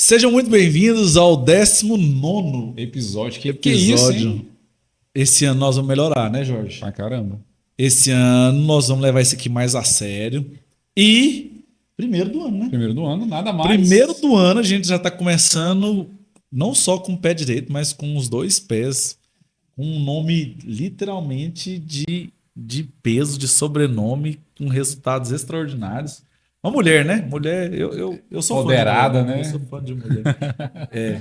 Sejam muito bem-vindos ao 19º Episódio. Que episódio. Isso, hein? Esse ano nós vamos melhorar, né, Jorge? Pra caramba. Esse ano nós vamos levar isso aqui mais a sério. E primeiro do ano, né? Primeiro do ano, nada mais. Primeiro do ano a gente já tá começando não só com o pé direito, mas com os dois pés. Com um nome literalmente de peso, de sobrenome, com resultados extraordinários. Uma mulher, né? Mulher, eu sou Moderada, fã de mulher. né? Eu sou fã de mulher. É.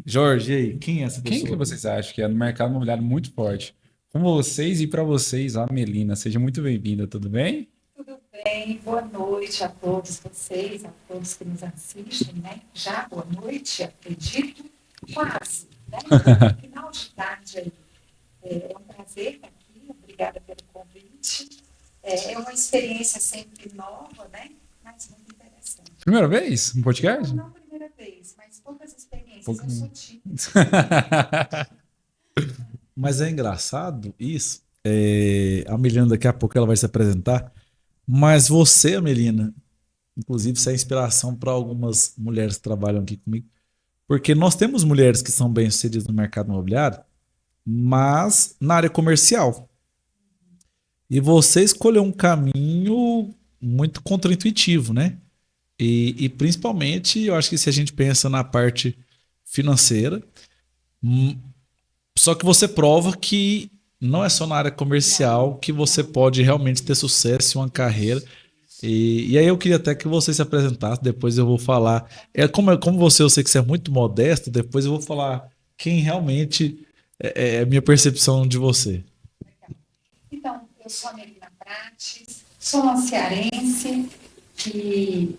Jorge, e aí, quem é essa pessoa? Quem que vocês acham que é no mercado imobiliário muito forte? Com vocês e para vocês, a Melina. Seja muito bem-vinda, tudo bem? Tudo bem, boa noite a todos vocês, a todos que nos assistem, né? Já boa noite, acredito, quase, né? Final de tarde aí. É um prazer estar aqui, obrigada pelo convite. É uma experiência sempre nova, né? Mas muito interessante. Primeira vez no podcast? Não primeira vez, mas poucas experiências, eu sou tímida. Mas é engraçado isso. A Melina daqui a pouco ela vai se apresentar. Mas você, Melina, inclusive, isso é inspiração para algumas mulheres que trabalham aqui comigo. Porque nós temos mulheres que são bem-sucedidas no mercado imobiliário, mas na área comercial. E você escolheu um caminho muito contraintuitivo, né? E principalmente, eu acho que se a gente pensa na parte financeira, só que você prova que não é só na área comercial que você pode realmente ter sucesso em uma carreira. E aí eu queria até que você se apresentasse, depois eu vou falar. Como você, eu sei que você é muito modesto, depois eu vou falar quem realmente é a minha percepção de você. Então, eu sou a Melina Prates, sou uma cearense que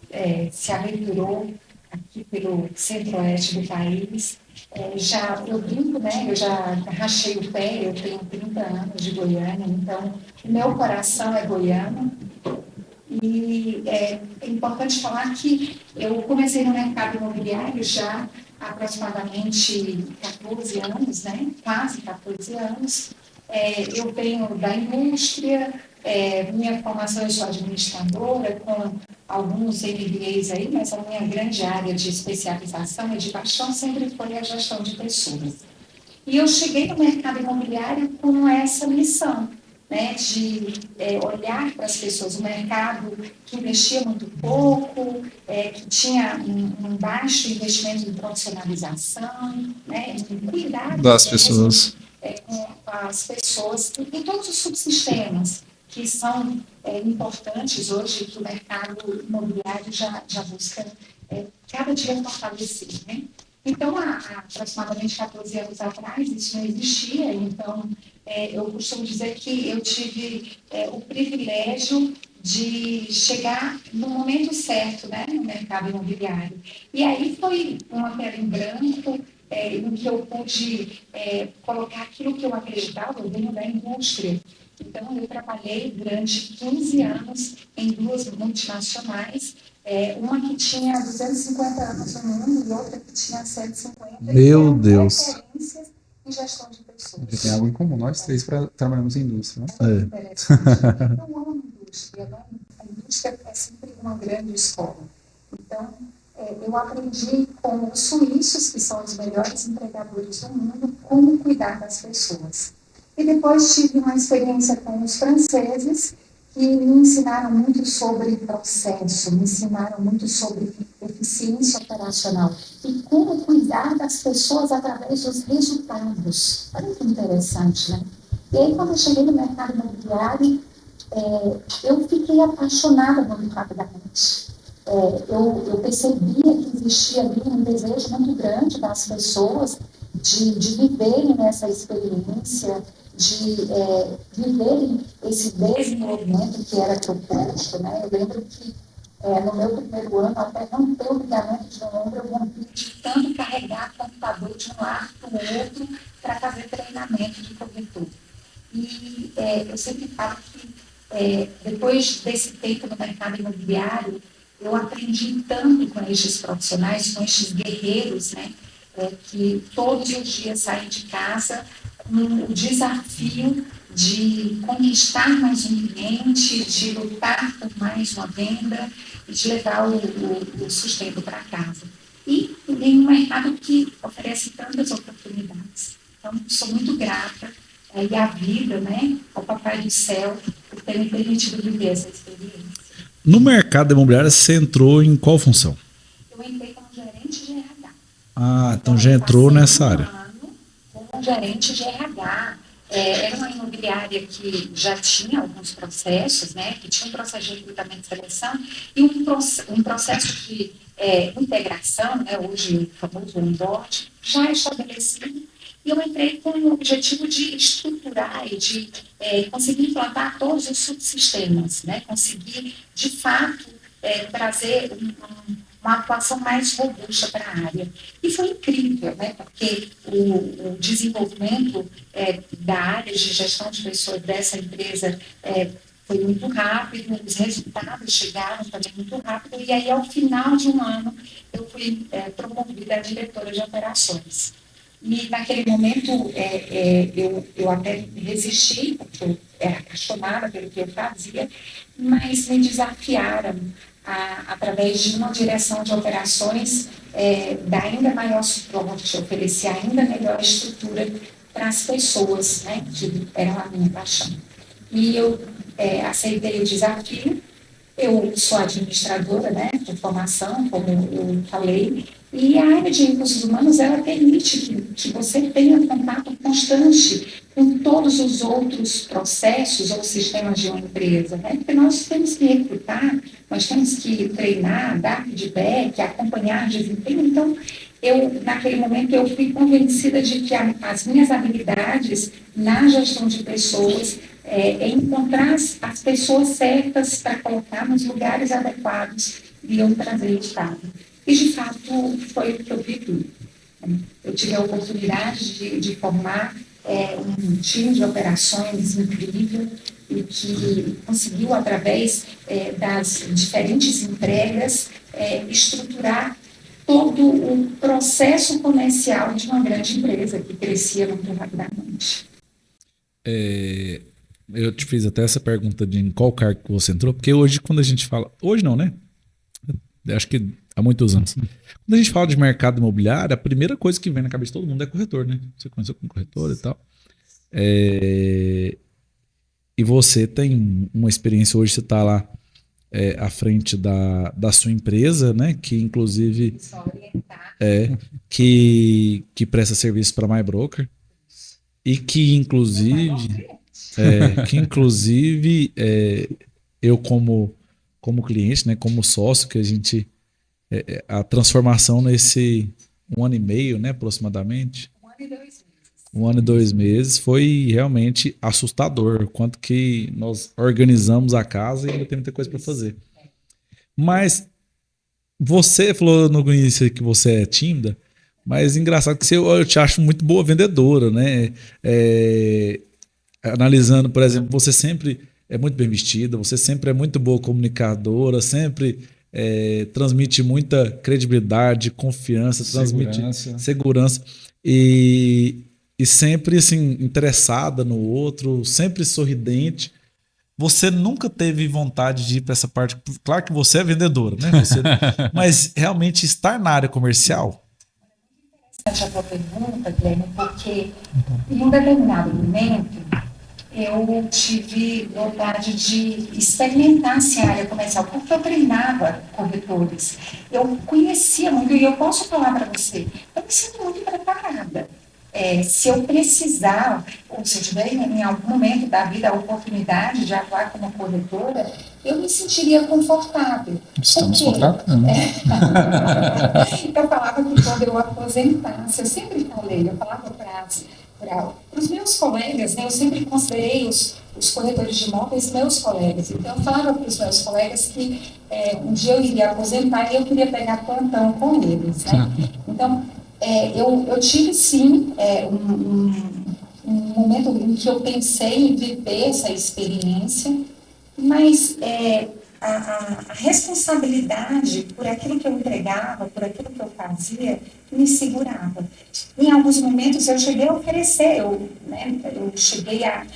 se aventurou aqui pelo centro-oeste do país. Eu brinco, né? Eu já rachei o pé, eu tenho 30 anos de Goiânia, então o meu coração é goiano. E é importante falar que eu comecei no mercado imobiliário já há aproximadamente 14 anos, né? Quase 14 anos. Eu venho da indústria, minha formação eu sou administradora, com alguns MBAs aí, mas a minha grande área de especialização e de paixão sempre foi a gestão de pessoas. E eu cheguei no mercado imobiliário com essa missão, né, de olhar para as pessoas, um mercado que investia muito pouco, que tinha um baixo investimento em profissionalização, né, em cuidar Das pessoas. Com as pessoas em todos os subsistemas que são importantes hoje, que o mercado imobiliário já busca cada dia fortalecer, né? Então, há aproximadamente 14 anos atrás, isso não existia, então eu costumo dizer que eu tive o privilégio de chegar no momento certo, né, no mercado imobiliário. E aí foi uma tela em branco, no que eu pude colocar aquilo que eu acreditava, eu venho da indústria. Então, eu trabalhei durante 15 anos em duas multinacionais, uma que tinha 250 anos no mundo e outra que tinha 150. Meu Deus! Referências em gestão de pessoas. Já tem algo em comum, nós três trabalhamos em indústria, né? É interessante. Eu amo a indústria, né? A indústria é sempre uma grande escola. Então, eu aprendi com os suíços, que são os melhores empregadores do mundo, como cuidar das pessoas. E depois tive uma experiência com os franceses, que me ensinaram muito sobre processo, me ensinaram muito sobre eficiência operacional e como cuidar das pessoas através dos resultados. Olha que interessante, né? E aí, quando eu cheguei no mercado imobiliário, eu fiquei apaixonada muito rapidamente. Eu percebia que existia ali um desejo muito grande das pessoas de viverem essa experiência, de viverem esse desenvolvimento que era proposto, né? Eu lembro que no meu primeiro ano, até romper o ligamento de um ombro, eu rompi de tanto carregar computador de um lado para o outro para fazer treinamento de corretor. E eu sempre falo que depois desse tempo no mercado imobiliário, eu aprendi tanto com estes profissionais, com estes guerreiros, né? Que todos os dias saem de casa com o desafio de conquistar mais um cliente, de lutar por mais uma venda e de levar o sustento para casa. E em um mercado que oferece tantas oportunidades. Então, sou muito grata e à vida, né, ao Papai do Céu, por ter me permitido viver essa experiência. No mercado imobiliário, você entrou em qual função? Eu entrei como gerente de RH. Ah, então já entrou nessa área. Ano como gerente de RH. Era uma imobiliária que já tinha alguns processos, né, que tinha um processo de recrutamento e seleção e um processo de integração, né, hoje o famoso onboard, já estabelecido. E eu entrei com o objetivo de estruturar e de conseguir implantar todos os subsistemas, né, conseguir, de fato, trazer uma atuação mais robusta para a área. E foi incrível, né, porque o desenvolvimento da área de gestão de pessoas dessa empresa foi muito rápido, os resultados chegaram também muito rápido, e aí, ao final de um ano, eu fui promovida a diretora de operações. E, naquele momento, eu até resisti, porque eu era apaixonada pelo que eu fazia, mas me desafiaram através de uma direção de operações, dar ainda maior suporte, oferecer ainda melhor estrutura para as pessoas, né, que eram a minha paixão. E eu aceitei o desafio. Eu sou administradora, né, de formação, como eu falei, e a área de recursos humanos, ela permite que você tenha contato constante com todos os outros processos ou sistemas de uma empresa, né? Porque nós temos que recrutar, nós temos que treinar, dar feedback, acompanhar desempenho. Então, naquele momento, eu fui convencida de que as minhas habilidades na gestão de pessoas encontrar as pessoas certas para colocar nos lugares adequados e eu trazer resultado. E, de fato, foi o que eu vivi. Eu tive a oportunidade de formar um time de operações incrível e que conseguiu, através das diferentes entregas, estruturar todo o processo comercial de uma grande empresa que crescia muito rapidamente. Eu te fiz até essa pergunta de em qual cargo que você entrou, porque hoje, quando a gente fala. Hoje não, né? Acho que há muitos anos. Quando a gente fala de mercado imobiliário, a primeira coisa que vem na cabeça de todo mundo é corretor, né? Você começou como corretor e tal. E você tem uma experiência hoje, você está lá à frente da sua empresa, né? Que inclusive que presta serviço para MyBroker e que inclusive eu como cliente, né? Como sócio, que a gente a transformação nesse 1 ano e meio, né? Aproximadamente. 1 ano e 2 meses. 1 ano e 2 meses foi realmente assustador. Quanto que nós organizamos a casa e ainda tem muita coisa para fazer. Mas você falou no início que você é tímida, mas engraçado que eu te acho muito boa vendedora, né? Analisando, por exemplo, você sempre é muito bem vestida, você sempre é muito boa comunicadora, sempre transmite muita credibilidade, confiança, transmite segurança e sempre assim, interessada no outro, sempre sorridente. Você nunca teve vontade de ir para essa parte? Claro que você é vendedora, né? Mas realmente estar na área comercial? Essa é a tua pergunta, Guilherme, porque em um determinado momento eu tive vontade de experimentar essa área comercial, porque eu treinava corretores. Eu conhecia muito, e eu posso falar para você, eu me sinto muito preparada. Se eu precisar, ou se eu tiver em algum momento da vida a oportunidade de atuar como corretora, eu me sentiria confortável. Estamos contratando. Eu falava que quando eu aposentasse, eu sempre falei, eu falava para os meus colegas, né, eu sempre considerei os corretores de imóveis meus colegas. Então, eu falava para os meus colegas que um dia eu iria aposentar e eu queria pegar plantão com eles. Né? Então, eu tive, sim, um momento em que eu pensei em viver essa experiência, mas a responsabilidade por aquilo que eu entregava, por aquilo que eu fazia, me segurava. Em alguns momentos eu cheguei a oferecer, eu cheguei a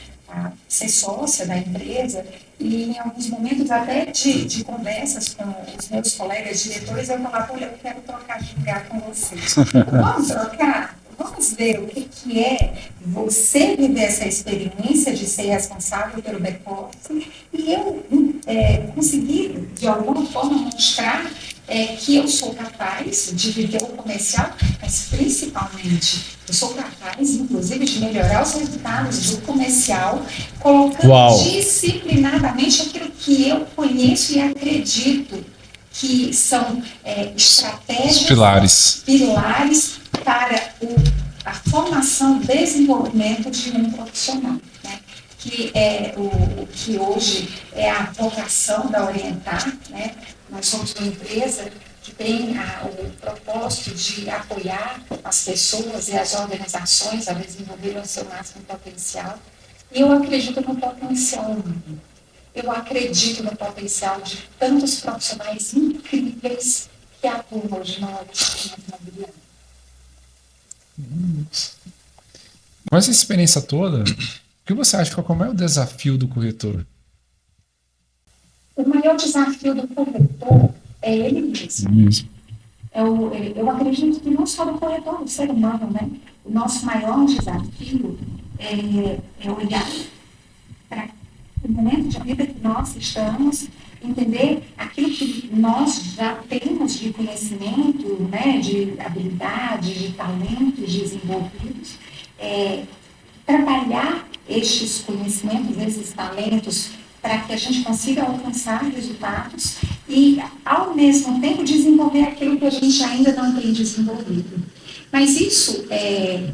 ser sócia da empresa, E em alguns momentos, até de conversas com os meus colegas diretores, eu falava, olha, eu quero trocar de lugar com vocês. Vamos trocar? Vamos ver o que é você viver essa experiência de ser responsável pelo back-office e eu conseguir, de alguma forma, mostrar que eu sou capaz de viver o comercial, mas principalmente eu sou capaz, inclusive, de melhorar os resultados do comercial, colocando disciplinadamente aquilo que eu conheço e acredito que são estratégias, pilares para a formação e desenvolvimento de um profissional, né? Que é o que hoje é a vocação da Orientar, né? Nós somos uma empresa que tem o propósito de apoiar as pessoas e as organizações a desenvolverem o seu máximo potencial. E eu acredito no potencial humano. Eu acredito no potencial de tantos profissionais incríveis que atuam hoje na área de segmento imobiliário. Com essa experiência toda, o que você acha que é o maior desafio do corretor? O maior desafio do corretor é ele mesmo. Eu acredito que não só do corretor, do ser humano, né? O nosso maior desafio é olhar para o momento de vida que nós estamos, entender aquilo que nós já temos de conhecimento, né, de habilidade, de talentos desenvolvidos, trabalhar estes conhecimentos, esses talentos, para que a gente consiga alcançar resultados e, ao mesmo tempo, desenvolver aquilo que a gente ainda não tem desenvolvido. Mas isso é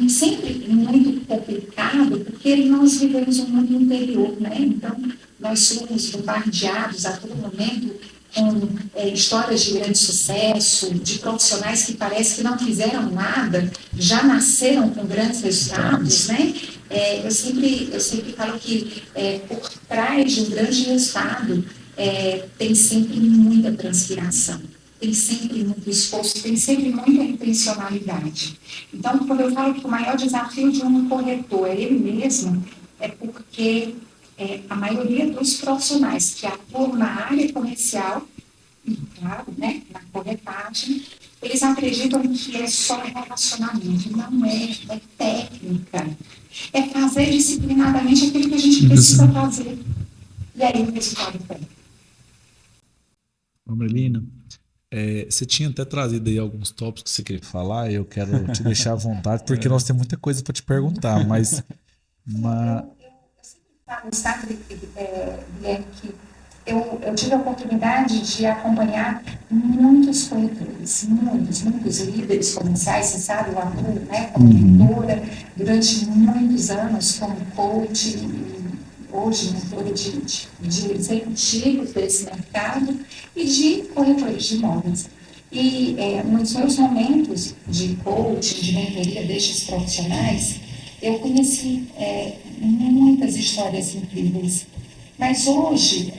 sempre muito complicado, porque nós vivemos um mundo interior, né? Então, nós somos bombardeados a todo momento com histórias de grande sucesso, de profissionais que parece que não fizeram nada, já nasceram com grandes resultados, né? Eu sempre falo que por trás de um grande resultado tem sempre muita transpiração, tem sempre muito esforço, tem sempre muita intencionalidade. Então, quando eu falo que o maior desafio de um corretor é ele mesmo, é porque a maioria dos profissionais que atuam na área comercial, e claro, né, na corretagem, eles acreditam que é só relacionamento, não é técnica. É fazer disciplinadamente aquilo que a gente precisa fazer. E aí o resultado vem. Melina, você tinha até trazido aí alguns tópicos que você queria falar, e eu quero te deixar à vontade, porque nós temos muita coisa para te perguntar, mas... Eu sempre falo, sabe, Guilherme, que eu tive a oportunidade de acompanhar muitos corretores, muitos líderes comerciais, você sabe, eu atuo, né, como mentora durante muitos anos como coach e hoje mentora de executivos desse mercado e de corretores de imóveis. E nos meus momentos de coaching, de mentoria destes profissionais, eu conheci muitas histórias incríveis. Mas hoje,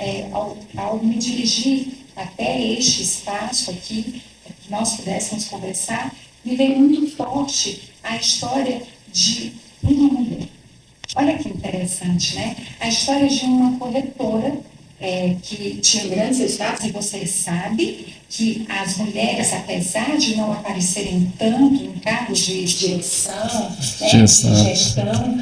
ao me dirigir até este espaço aqui, que nós pudéssemos conversar, me veio muito forte a história de uma mulher. Olha que interessante, né? A história de uma corretora que tinha grandes resultados, e você sabe que as mulheres, apesar de não aparecerem tanto em cargos de direção, de gestão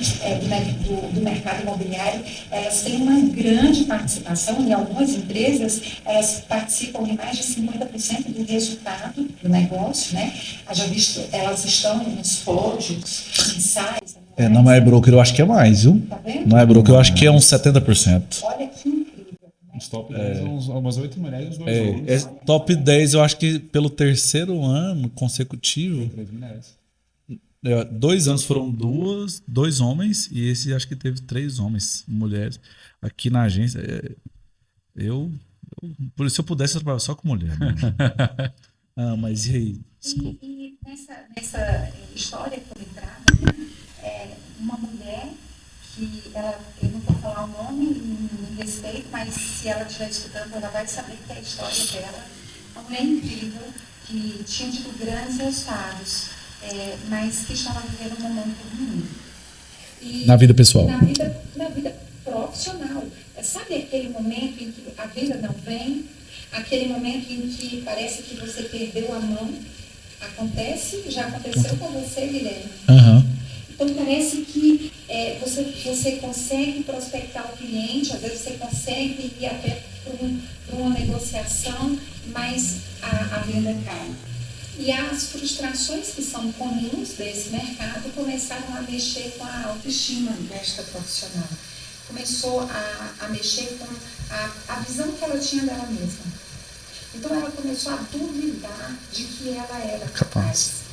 do mercado imobiliário, elas têm uma grande participação, e algumas empresas, elas participam em mais de 50% do resultado do negócio, né? Já visto, elas estão nos pódios mensais. Na My Broker eu acho que é mais, viu? Tá vendo? Na My Broker eu acho que é uns 70%. Olha que incrível. Os top 10, umas 8 mulheres e uns 2 homens. Top 10 eu acho que pelo terceiro ano consecutivo, 2 anos foram dois homens, e esse acho que teve 3 homens, mulheres. Aqui na agência, por isso, se eu pudesse, eu trabalhava só com mulher. Né? Mas e aí? Desculpa. E nessa história que eu me trago, né, uma mulher que eu não vou falar o nome em respeito, mas se ela estiver escutando, ela vai saber que a história dela é uma mulher incrível, que tinha tido grandes resultados, mas que estava vivendo um momento ruim. Na vida pessoal? Na vida profissional. Sabe aquele momento em que a venda não vem? Aquele momento em que parece que você perdeu a mão? Acontece? Já aconteceu com você, Guilherme? Aham. Então, parece que você consegue prospectar o cliente, às vezes você consegue ir até para uma negociação, mas a venda cai. E as frustrações que são comuns desse mercado começaram a mexer com a autoestima desta profissional. Começou a mexer com a visão que ela tinha dela mesma. Então, ela começou a duvidar de que ela era capaz.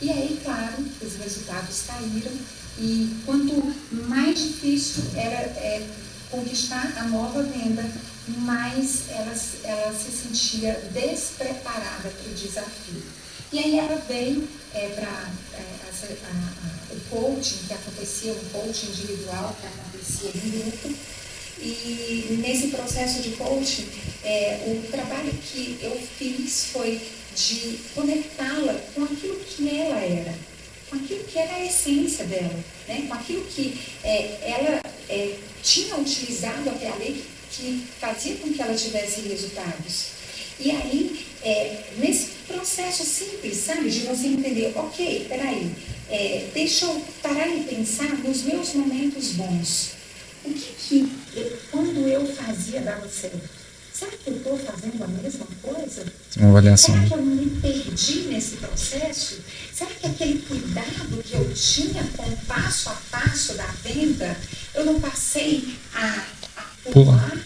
E aí, claro, os resultados caíram e quanto mais difícil era conquistar a nova venda, mais ela se sentia despreparada para o desafio. E aí ela veio para o coaching que acontecia, um coaching individual que acontecia em grupo. E nesse processo de coaching, o trabalho que eu fiz foi de conectá-la com aquilo que ela era, com aquilo que era a essência dela, né? Com aquilo que ela tinha utilizado até ali, que fazia com que ela tivesse resultados. E aí, nesse processo simples, sabe, de você entender, ok, peraí, deixa eu parar e pensar nos meus momentos bons. O que quando eu fazia dava certo? Será que eu estou fazendo a mesma coisa? Uma avaliação. Será que eu me perdi nesse processo? Será que aquele cuidado que eu tinha com o passo a passo da venda, eu não passei a pular?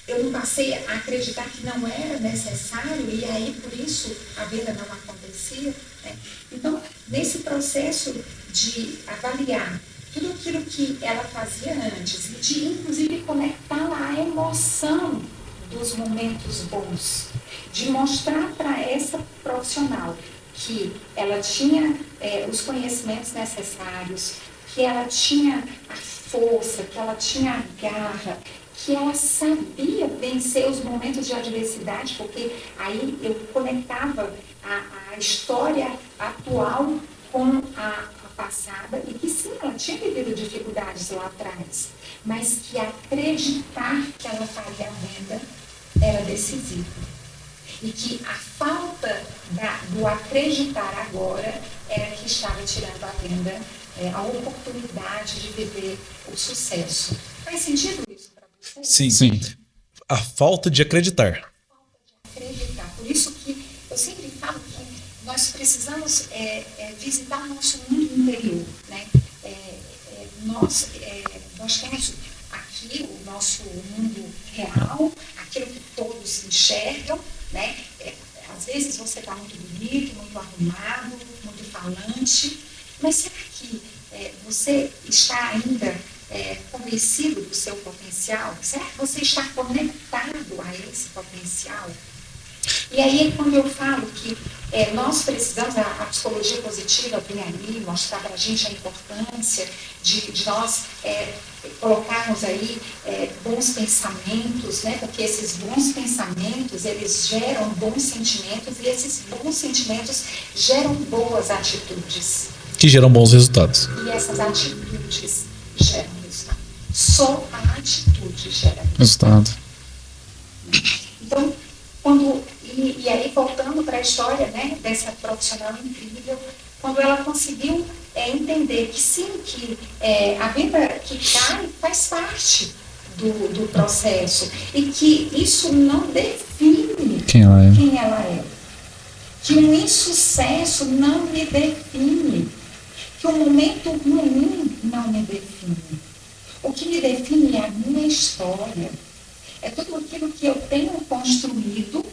Eu não passei a acreditar que não era necessário e aí, por isso, a venda não acontecia? Né? Então, nesse processo de avaliar tudo aquilo que ela fazia antes e de, inclusive, conectá-la à emoção dos momentos bons, de mostrar para essa profissional que ela tinha os conhecimentos necessários, que ela tinha a força, que ela tinha a garra, que ela sabia vencer os momentos de adversidade, porque aí eu conectava a história atual com a passada e que sim, ela tinha vivido dificuldades lá atrás, mas que acreditar que ela faria a venda era decisivo. E que a falta do acreditar agora era que estava tirando a venda, a oportunidade de viver o sucesso. Faz sentido isso para você? Sim. Sim. A falta de acreditar. A falta de acreditar. Por isso que eu sempre falo que nós precisamos visitar o nosso mundo interior, né? Nós temos aqui o nosso mundo real, aquilo que todos enxergam, né? Às vezes você está muito bonito, muito arrumado, muito falante, mas será que você está ainda convencido do seu potencial? Será que você está conectado a esse potencial? E aí, quando eu falo que nós precisamos, a psicologia positiva vem ali mostrar para a gente a importância de nós colocarmos aí bons pensamentos, né? Porque esses bons pensamentos, eles geram bons sentimentos e esses bons sentimentos geram boas atitudes. Que geram bons resultados. E essas atitudes geram resultado. Só a atitude gera resultado. Então, e aí, voltando para a história, né, dessa profissional incrível, quando ela conseguiu entender que sim, que a venda que cai faz parte do processo e que isso não define quem ela é. Que um insucesso não me define. Que um momento ruim não me define. O que me define é a minha história. É tudo aquilo que eu tenho construído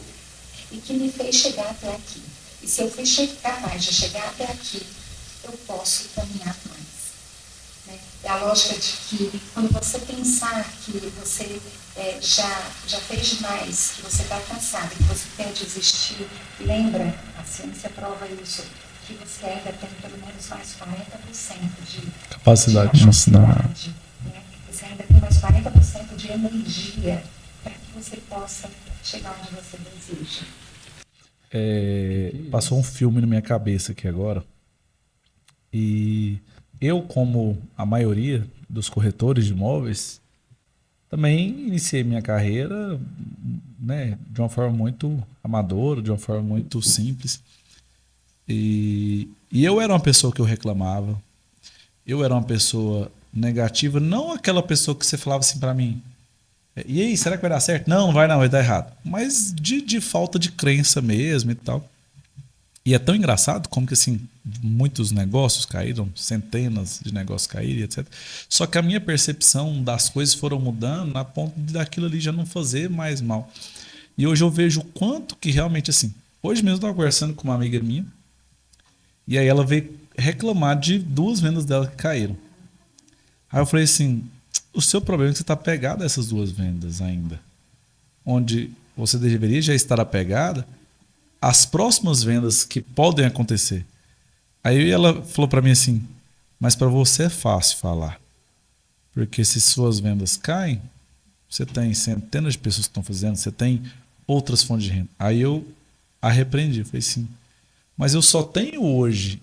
e que me fez chegar até aqui. E se eu fui capaz de chegar até aqui, eu posso caminhar mais. Né? É a lógica de que quando você pensar que você já fez demais, que você está cansado, que você quer desistir, lembra, a ciência prova isso, que você ainda tem pelo menos mais 40% de Capacidade. de capacidade, né? Você ainda tem mais 40% de energia para que você possa chegar onde você deseja. Passou um filme na minha cabeça aqui agora. E eu, como a maioria dos corretores de imóveis, também iniciei minha carreira, né, de uma forma muito amadora, de uma forma muito simples. E eu era uma pessoa que eu reclamava. Eu era uma pessoa negativa, não aquela pessoa que você falava assim pra mim: e aí, será que vai dar certo? Não, não, vai dar errado. Mas de falta de crença mesmo e tal. E é tão engraçado como que assim, muitos negócios caíram, centenas de negócios caíram, etc. Só que a minha percepção das coisas foram mudando a ponto de daquilo ali já não fazer mais mal. E hoje eu vejo o quanto que realmente assim. Hoje mesmo eu estava conversando com uma amiga minha, e aí ela veio reclamar de 2 vendas dela que caíram. Aí eu falei assim: o seu problema é que você está apegado a essas 2 vendas ainda. Onde você deveria já estar apegada às próximas vendas que podem acontecer. Aí ela falou para mim assim: mas para você é fácil falar. Porque se suas vendas caem, você tem centenas de pessoas que estão fazendo, você tem outras fontes de renda. Aí eu a repreendi. Falei assim: mas eu só tenho hoje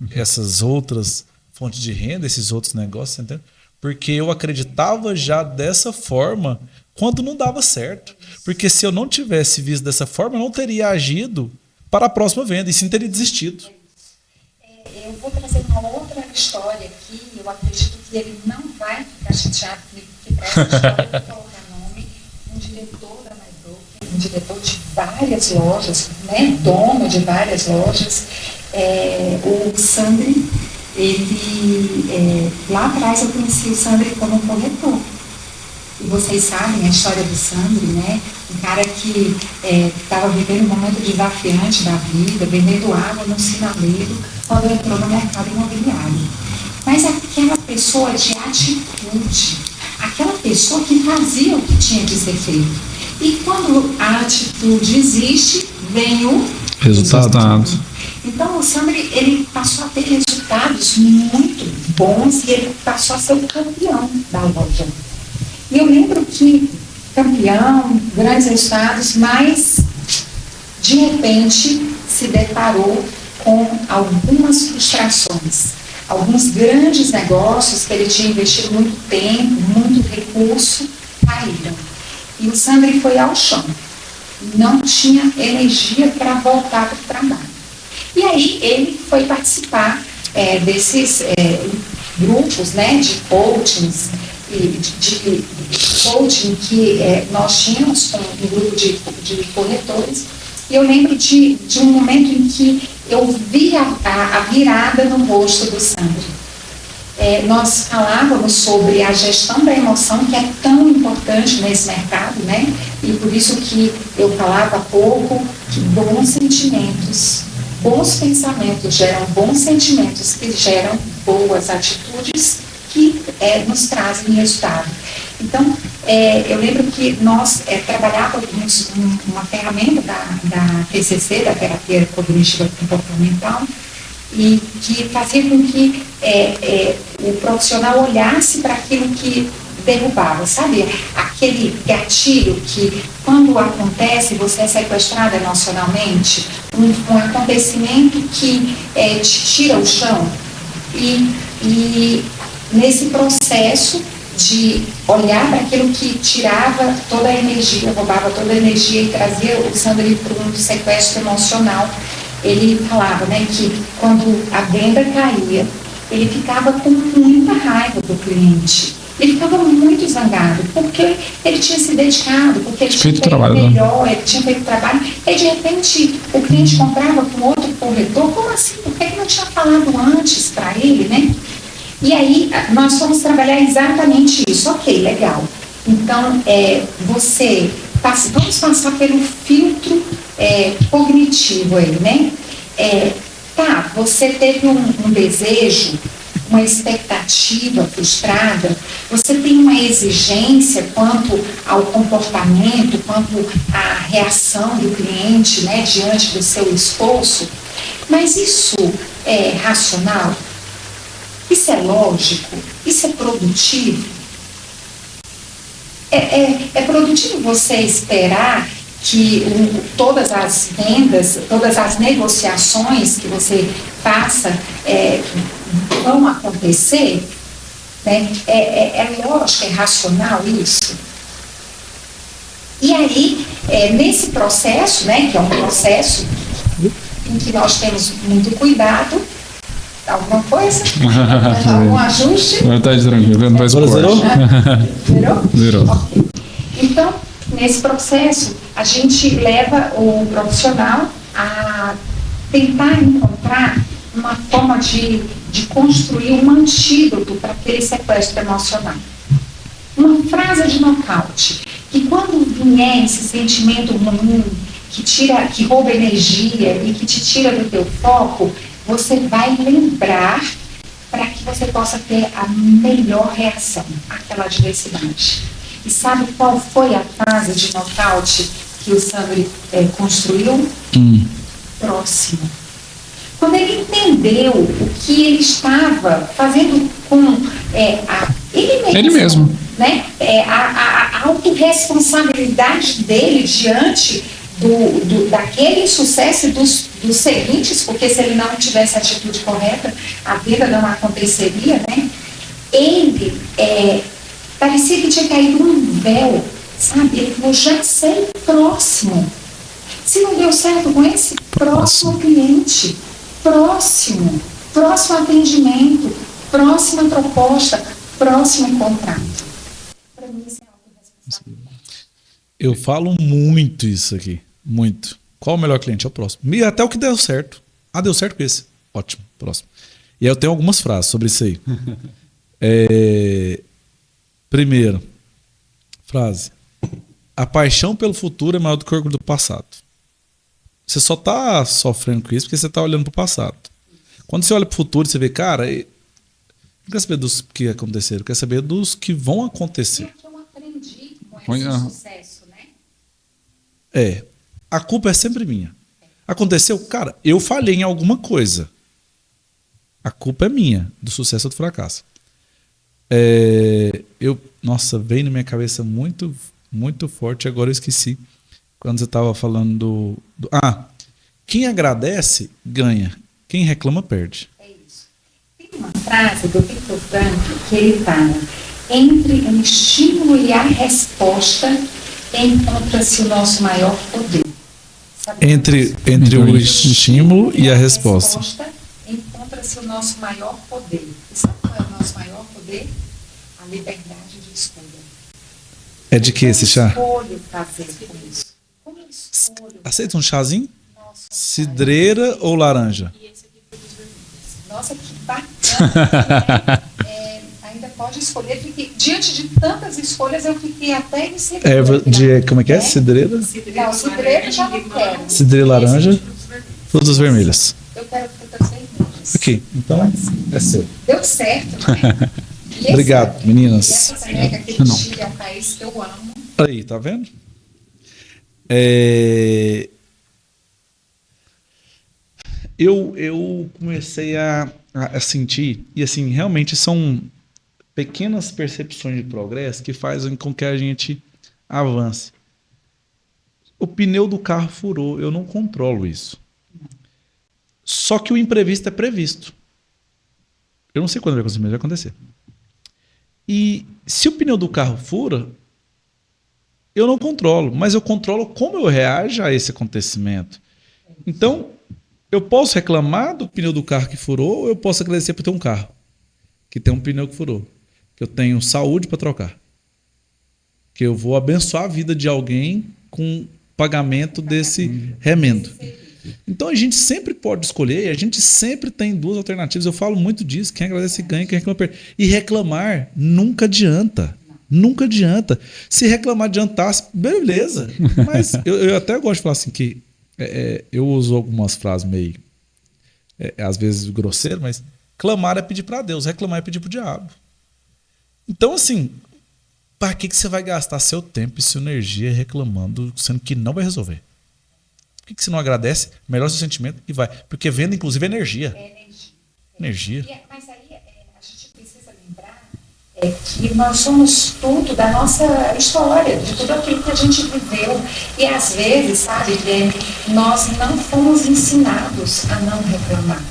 essas outras fontes de renda, esses outros negócios, entendeu? Porque eu acreditava já dessa forma quando não dava certo. Porque se eu não tivesse visto dessa forma, eu não teria agido para a próxima venda, e sim teria desistido. Eu vou trazer uma outra história aqui. Eu acredito que ele não vai ficar chateado comigo, porque para essa história eu vou colocar nome. Um diretor da MyBroker, um diretor de várias lojas, né, dono de várias lojas, o Sandri. Ele, lá atrás eu conheci o Sandri como corretor. E vocês sabem a história do Sandri, né? Um cara que estava vivendo um momento desafiante da vida, vendendo água no sinaleiro, quando entrou no mercado imobiliário. Mas aquela pessoa de atitude, aquela pessoa que fazia o que tinha que ser feito. E quando a atitude existe, vem o resultado. Então o Sandri, ele passou a ter resultados muito bons e ele passou a ser o campeão da loja. E eu lembro que campeão, grandes resultados, mas de repente se deparou com algumas frustrações. Alguns grandes negócios que ele tinha investido muito tempo, muito recurso, caíram. E o Sandri foi ao chão. Não tinha energia para voltar para o trabalho. E aí ele foi participar desses grupos, né, de coachings, de coaching que nós tínhamos com um grupo de corretores. E eu lembro de um momento em que eu vi a virada no rosto do Sandri. Nós falávamos sobre a gestão da emoção, que é tão importante nesse mercado, né? E por isso que eu falava há pouco que bons pensamentos geram bons sentimentos, que geram boas atitudes, que nos trazem resultado. Então, eu lembro que nós trabalhávamos uma ferramenta da TCC, da Terapia Cognitiva Comportamental, e que fazia com que o profissional olhasse para aquilo que derrubava, sabe? Aquele gatilho que, quando acontece, você é sequestrado emocionalmente, um acontecimento que te tira o chão. E nesse processo de olhar para aquilo que tirava toda a energia, roubava toda a energia e trazia o Sandri para um sequestro emocional, ele falava, né, que quando a venda caía, ele ficava com muita raiva do cliente. Ele ficava muito zangado, porque ele tinha se dedicado, porque ele tinha feito melhor, ele tinha feito trabalho, e de repente o cliente comprava com outro corretor. Como assim? Por que ele não tinha falado antes para ele, né? E aí nós fomos trabalhar exatamente isso. Ok, legal. Então, vamos passar pelo filtro cognitivo aí, né? Você teve um desejo, uma expectativa frustrada, você tem uma exigência quanto ao comportamento, quanto à reação do cliente, né, diante do seu esforço, mas isso é racional? Isso é lógico? Isso é produtivo? É produtivo você esperar que todas as vendas, todas as negociações que você faça vão acontecer? Né? É lógico, é racional isso. E aí, nesse processo, né, que é um processo em que nós temos muito cuidado, alguma coisa? Algum ajuste? Agora tá tranquilo, não faz Agora zerou? Zerou? Zerou. Ok. Então, nesse processo, a gente leva o profissional a tentar encontrar uma forma de construir um antídoto para aquele sequestro emocional. Uma frase de nocaute, que quando vier esse sentimento ruim, que rouba energia e que te tira do teu foco, você vai lembrar para que você possa ter a melhor reação àquela adversidade. E sabe qual foi a frase de nocaute que o Sandro construiu? Próximo. Quando ele entendeu o que ele estava fazendo com ele mesmo. Né? A autorresponsabilidade dele diante daquele sucesso e dos seguintes, porque se ele não tivesse a atitude correta, a vida não aconteceria, né? Ele parecia que tinha caído um véu, sabe? Ele falou, já sei, próximo. Se não deu certo com esse, próximo cliente, próximo atendimento, próxima proposta, próximo contrato. Para mim, isso é autorresponsabilidade. Eu falo muito isso aqui. Muito. Qual o melhor cliente? É o próximo. E até o que deu certo. Ah, deu certo com esse. Ótimo. Próximo. E aí eu tenho algumas frases sobre isso aí. Primeiro, frase. A paixão pelo futuro é maior do que o orgulho do passado. Você só tá sofrendo com isso porque você tá olhando pro passado. Quando você olha pro futuro, você vê, cara, não quer saber dos que aconteceram, quer saber dos que vão acontecer. É o que eu aprendi com esse sucesso, né? A culpa é sempre minha. Aconteceu, cara, eu falhei em alguma coisa. A culpa é minha, do sucesso ou do fracasso. Nossa, veio na minha cabeça muito, muito forte, agora eu esqueci. Quando você estava falando quem agradece, ganha. Quem reclama, perde. É isso. Tem uma frase do Viktor Frankl que ele fala: entre o estímulo e a resposta encontra-se o nosso maior poder. Sabe Entre o estímulo e a resposta. Encontra-se o nosso maior poder. E sabe qual é o nosso maior poder? A liberdade de escolha. É de que esse chá? Escolho fazer com isso. Como eu escolho? Aceita um chazinho? Cidreira ou laranja? Nossa, que bacana. Ainda pode escolher. Diante de tantas escolhas, eu fiquei até em cidreira. Como é que é? Cidreira? Não, cidreira já não quero. Cidreira laranja, frutas vermelhas. Eu quero frutas vermelhas. Ok, então é seu. Deu certo, né? Obrigado, meninas. E essa caneca que no Chile é um país que eu amo. Aí, tá vendo? Eu comecei a sentir, e assim, realmente são pequenas percepções de progresso que fazem com que a gente avance. O pneu do carro furou, eu não controlo isso. Só que o imprevisto é previsto. Eu não sei quando vai acontecer, mas vai acontecer. E se o pneu do carro fura, eu não controlo, mas eu controlo como eu reajo a esse acontecimento. Então, eu posso reclamar do pneu do carro que furou, ou eu posso agradecer por ter um carro que tem um pneu que furou, que eu tenho saúde para trocar, que eu vou abençoar a vida de alguém com pagamento desse remendo. Então a gente sempre pode escolher, a gente sempre tem duas alternativas. Eu falo muito disso, quem agradece ganha, quem reclama perde. E reclamar nunca adianta. Nunca adianta. Se reclamar adiantasse, beleza. Mas eu até gosto de falar assim que eu uso algumas frases meio às vezes grosseiro, mas clamar é pedir para Deus, reclamar é pedir para o diabo. Então assim, para que você vai gastar seu tempo e sua energia reclamando, sendo que não vai resolver? Por que você não agradece, melhora seu sentimento e vai? Porque venda, inclusive, é energia. Energia. Mas aí a gente precisa lembrar que nós somos tudo da nossa história, de tudo aquilo que a gente viveu. E às vezes, sabe, Guilherme, nós não fomos ensinados a não reclamar.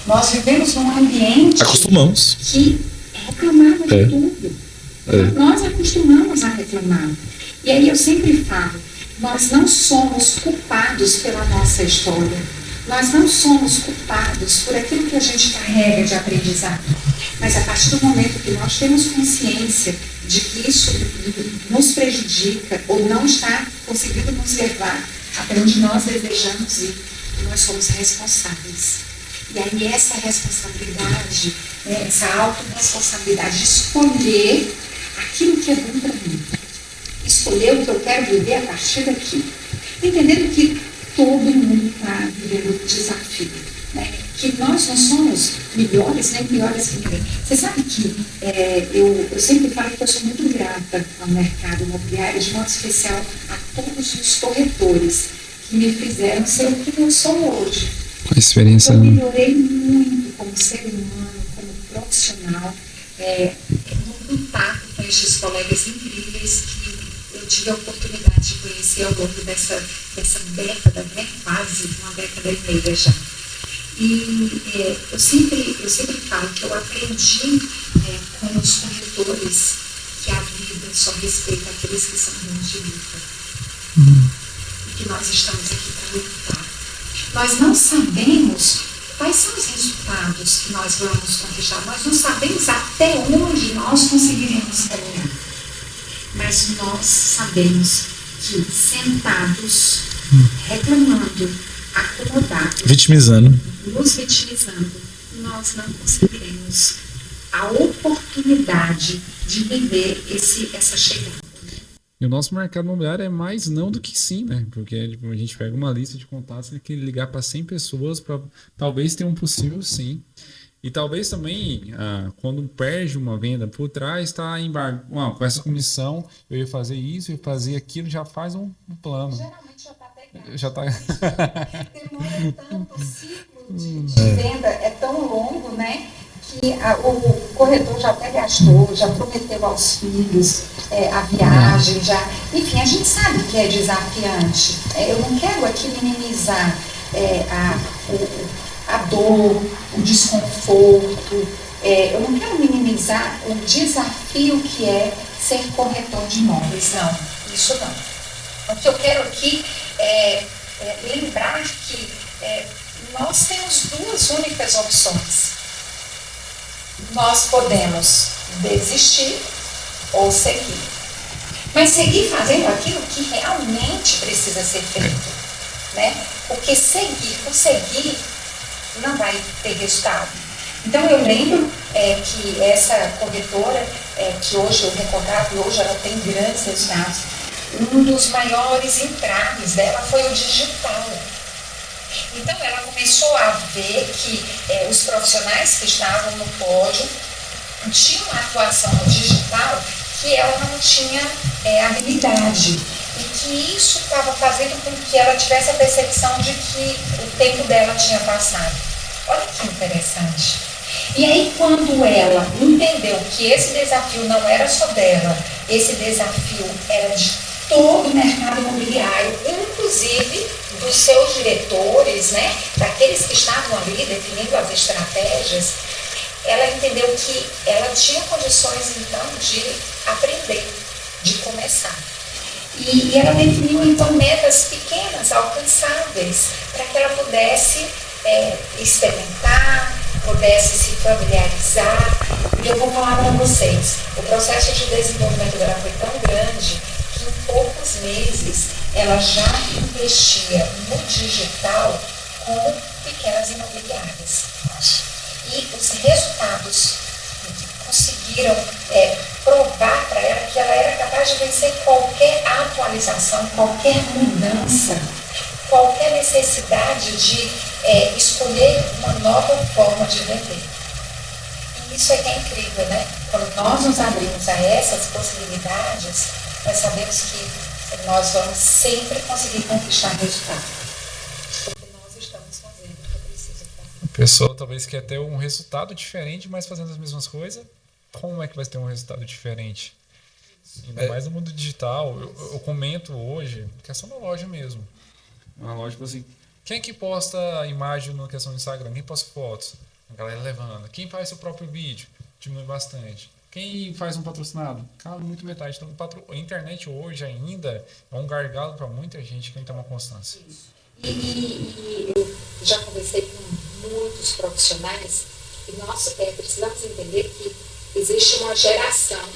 Nós vivemos num ambiente Acostumamos. que reclamava de tudo. Nós acostumamos a reclamar. E aí eu sempre falo, nós não somos culpados pela nossa história. Nós não somos culpados por aquilo que a gente carrega de aprendizado. Mas a partir do momento que nós temos consciência de que isso nos prejudica ou não está conseguindo nos levar até onde nós desejamos ir, nós somos responsáveis. E aí essa responsabilidade, essa autorresponsabilidade de escolher aquilo que é bom para mim, escolher o que eu quero viver a partir daqui, entendendo que todo mundo está vivendo desafio, né? Que nós não somos melhores nem piores que ninguém. Você sabe que eu sempre falo que eu sou muito grata ao mercado imobiliário, de modo especial a todos os corretores que me fizeram ser o que eu sou hoje. A experiência. Eu melhorei muito como ser humano, como profissional, no contato com estes colegas incríveis que eu tive a oportunidade de conhecer ao longo dessa década, né? Quase uma década e meia já. E eu sempre falo que eu aprendi com os corretores que a vida só respeita aqueles que são bons de luta. E que nós estamos aqui para lutar. Nós não sabemos quais são os resultados que nós vamos conquistar. Nós não sabemos até onde nós conseguiremos caminhar. Mas nós sabemos que sentados, reclamando, acomodados, nos vitimizando, nós não conseguiremos a oportunidade de viver essa chegada. E o nosso mercado imobiliário é mais não do que sim, né? Porque tipo, a gente pega uma lista de contatos e tem que ligar para 100 pessoas para talvez ter um possível sim. E talvez também, quando perde uma venda por trás, está embargo. Com essa comissão, eu ia fazer isso, eu ia fazer aquilo, já faz um plano. Geralmente já está pegado. Já tá... Demora tanto, o ciclo de venda é tão longo, né? Que o corretor já até gastou, já prometeu aos filhos a viagem, já. Enfim, a gente sabe que é desafiante. Eu não quero aqui minimizar a dor, o desconforto. Eu não quero minimizar o desafio que é ser corretor de imóveis. Não, isso não. O que eu quero aqui é lembrar que nós temos duas únicas opções. Nós podemos desistir ou seguir. Mas seguir fazendo aquilo que realmente precisa ser feito, né? Porque seguir por seguir não vai ter resultado. Então eu lembro que essa corretora, que hoje eu recordato, e hoje ela tem grandes resultados, um dos maiores entraves dela foi o digital. Então ela começou a ver que os profissionais que estavam no pódio tinham uma atuação no digital que ela não tinha habilidade. E que isso estava fazendo com que ela tivesse a percepção de que o tempo dela tinha passado. Olha que interessante. E aí, quando ela entendeu que esse desafio não era só dela, esse desafio era de todo o mercado imobiliário, inclusive dos seus diretores, né, daqueles que estavam ali definindo as estratégias, ela entendeu que ela tinha condições, então, de aprender, de começar. E ela definiu, então, metas pequenas, alcançáveis, para que ela pudesse experimentar, pudesse se familiarizar. E eu vou falar para vocês, o processo de desenvolvimento dela foi tão grande que em poucos meses ela já investia no digital com pequenas imobiliárias. E os resultados conseguiram provar para ela que ela era capaz de vencer qualquer atualização, qualquer mudança, qualquer necessidade de escolher uma nova forma de vender. E isso é que é incrível, né? Quando nós nos abrimos a essas possibilidades, nós sabemos que nós vamos sempre conseguir conquistar resultado. Porque nós estamos fazendo o que precisa fazer. A pessoa talvez quer ter um resultado diferente, mas fazendo as mesmas coisas. Como é que vai ter um resultado diferente? Ainda mais no mundo digital. Eu comento hoje, questão da loja mesmo. Uma loja, tipo assim, quem é que posta a imagem na questão do Instagram? Quem posta fotos? A galera levando. Quem faz seu próprio vídeo? diminui bastante. Quem faz um patrocinado? Cala muito metade. Então, a internet hoje ainda é um gargalo para muita gente que não tem uma constância. Isso. E eu já conversei com muitos profissionais e nós precisamos entender que existe uma geração,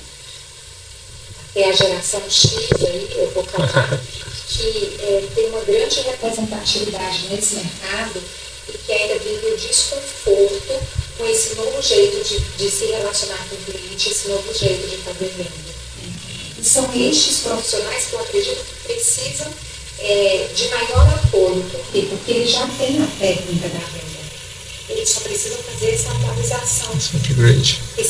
até a geração X aí, eu vou falar, que tem uma grande representatividade nesse mercado e que ainda vive o desconforto com esse novo jeito de se relacionar com o cliente, esse novo jeito de fazer venda. E são estes profissionais que eu acredito que precisam de maior apoio. Por quê? Porque eles já têm a técnica da venda. Eles só precisam fazer essa atualização, esse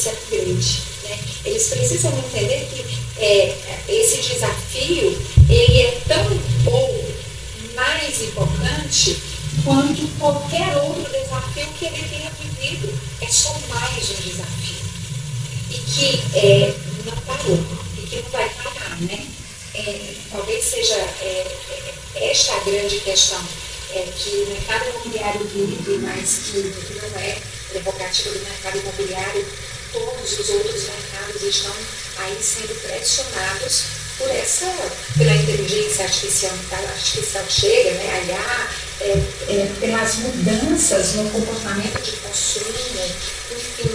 upgrade. Né? Eles precisam entender que esse desafio ele é tão ou mais importante quanto qualquer outro desafio que ele tenha vivido. É só mais um desafio. E que não parou, e que não vai parar, né? Talvez seja esta a grande questão, que o mercado imobiliário vive, mas que não é prerrogativa do mercado imobiliário. Todos os outros mercados estão aí sendo pressionados pela inteligência artificial chega, né, a IA, pelas mudanças no comportamento de consumo, enfim,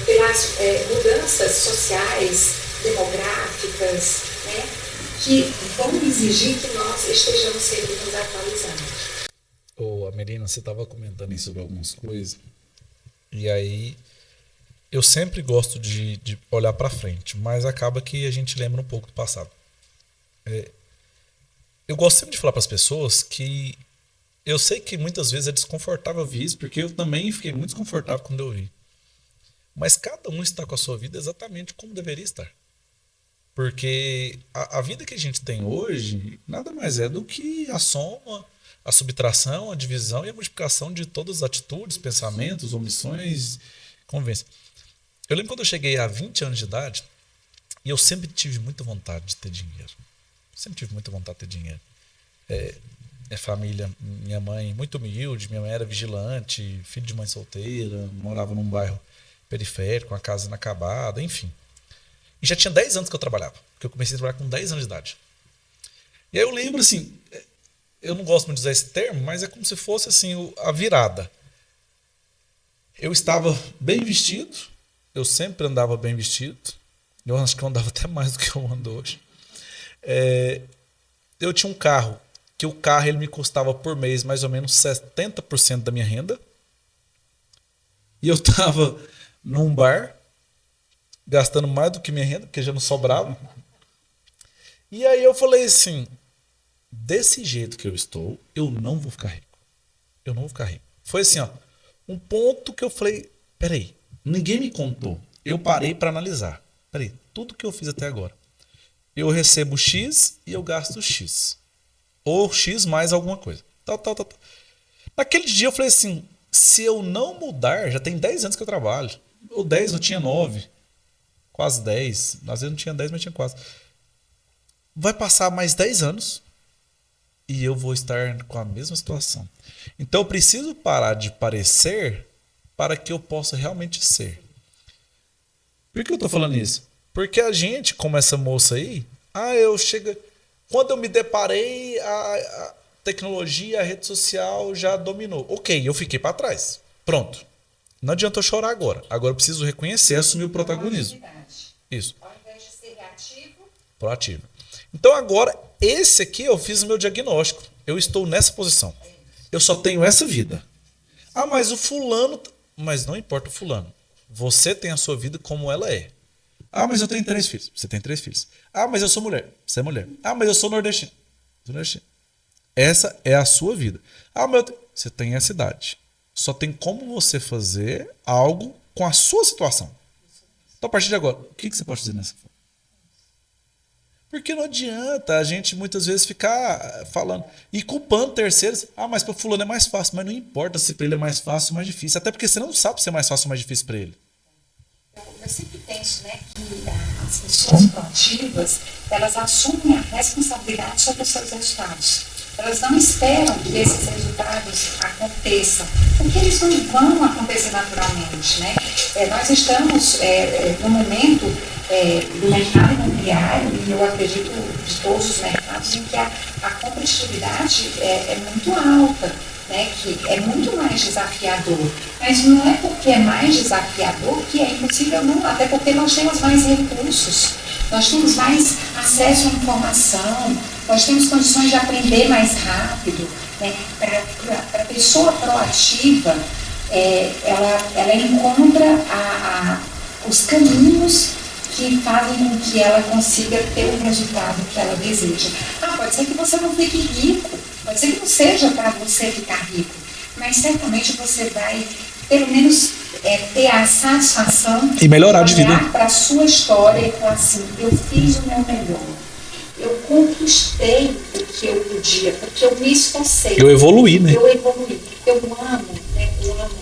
pelas mudanças sociais, demográficas, né, que vão exigir que nós estejamos sempre nos atualizando. Ô, Amelina, você estava comentando aí sobre algumas coisas, e aí eu sempre gosto de olhar para frente, mas acaba que a gente lembra um pouco do passado. Eu gosto sempre de falar para as pessoas que eu sei que muitas vezes é desconfortável ouvir isso, porque eu também fiquei muito desconfortável quando eu ouvi. Mas cada um está com a sua vida exatamente como deveria estar. Porque a vida que a gente tem hoje nada mais é do que a soma, a subtração, a divisão e a multiplicação de todas as atitudes, pensamentos, omissões, convivência. Eu lembro quando eu cheguei a 20 anos de idade, e eu sempre tive muita vontade de ter dinheiro. Sempre tive muita vontade de ter dinheiro. Minha família, minha mãe muito humilde, minha mãe era vigilante, filho de mãe solteira, morava num bairro periférico, uma casa inacabada, enfim. E já tinha 10 anos que eu trabalhava, porque eu comecei a trabalhar com 10 anos de idade. E aí eu lembro assim, eu não gosto muito de usar esse termo, mas é como se fosse assim a virada. Eu estava bem vestido, eu sempre andava bem vestido, eu acho que eu andava até mais do que eu ando hoje. Eu tinha um carro, que o carro ele me custava por mês mais ou menos 70% da minha renda. E eu estava num bar, gastando mais do que minha renda, porque já não sobrava. E aí eu falei assim, desse jeito que eu estou, eu não vou ficar rico. Eu não vou ficar rico. Foi assim, ó, um ponto que eu falei, peraí, ninguém me contou. Eu parei para analisar. Peraí, tudo que eu fiz até agora. Eu recebo X e eu gasto X. Ou X mais alguma coisa. Tal. Naquele dia eu falei assim, se eu não mudar, já tem 10 anos que eu trabalho. Ou 10, eu tinha 9. Quase 10. Às vezes não tinha 10, mas tinha quase. Vai passar mais 10 anos e eu vou estar com a mesma situação. Então eu preciso parar de parecer para que eu possa realmente ser. Por que eu estou falando isso? Porque a gente, como essa moça aí, quando eu me deparei, a tecnologia, a rede social já dominou. Ok, eu fiquei para trás. Pronto. Não adianta eu chorar agora. Agora eu preciso reconhecer, assumir o protagonismo. Isso. Ao invés de ser reativo, proativo. Então agora, esse aqui eu fiz o meu diagnóstico. Eu estou nessa posição. Eu só tenho essa vida. Ah, mas o fulano... Mas não importa o fulano. Você tem a sua vida como ela é. Ah, mas eu tenho 3 filhos. Você tem 3 filhos. Ah, mas eu sou mulher. Você é mulher. Ah, mas eu sou nordestino. Sou nordestino. Essa é a sua vida. Ah, mas você tem essa idade. Só tem como você fazer algo com a sua situação. Então, a partir de agora, o que você pode fazer nessa forma? Porque não adianta a gente muitas vezes ficar falando e culpando terceiros. Ah, mas para fulano é mais fácil. Mas não importa se para ele é mais fácil ou mais difícil. Até porque você não sabe se é mais fácil ou mais difícil para ele. Eu sempre penso, né, que as pessoas proativas, elas assumem a responsabilidade sobre os seus resultados. Elas não esperam que esses resultados aconteçam, porque eles não vão acontecer naturalmente, né? Nós estamos no momento do mercado imobiliário, e eu acredito de todos os mercados, em que a competitividade é muito alta, né? Que é muito mais desafiador. Mas não é porque é mais desafiador que é impossível, não, até porque nós temos mais recursos, nós temos mais acesso à informação, nós temos condições de aprender mais rápido, né? Para a pessoa proativa, ela encontra os caminhos que fazem com que ela consiga ter o resultado que ela deseja. Pode ser que você não fique rico, pode ser que não seja para você ficar rico, mas certamente você vai, pelo menos, ter a satisfação e melhorar de vida. Olhar para a sua história e falar assim: eu fiz o meu melhor. Eu conquistei o que eu podia, porque eu me esforcei. Eu evoluí, né? Eu evoluí. Eu amo, né? Eu amo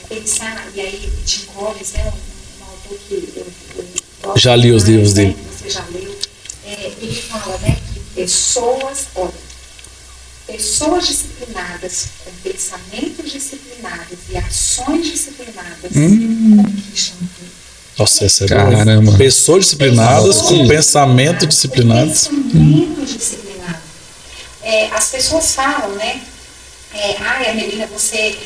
pensar, e aí Tim Collins, né? Um autor que eu gosto. Já li os livros dele. Você já leu. Ele fala, né, que pessoas disciplinadas, com pensamentos disciplinados e ações disciplinadas, conquistam tudo. Nossa, essa é Caramba. boa. Pessoas disciplinadas com pensamento disciplinado. Pensamento disciplinado. As pessoas falam, né? Amelina, você,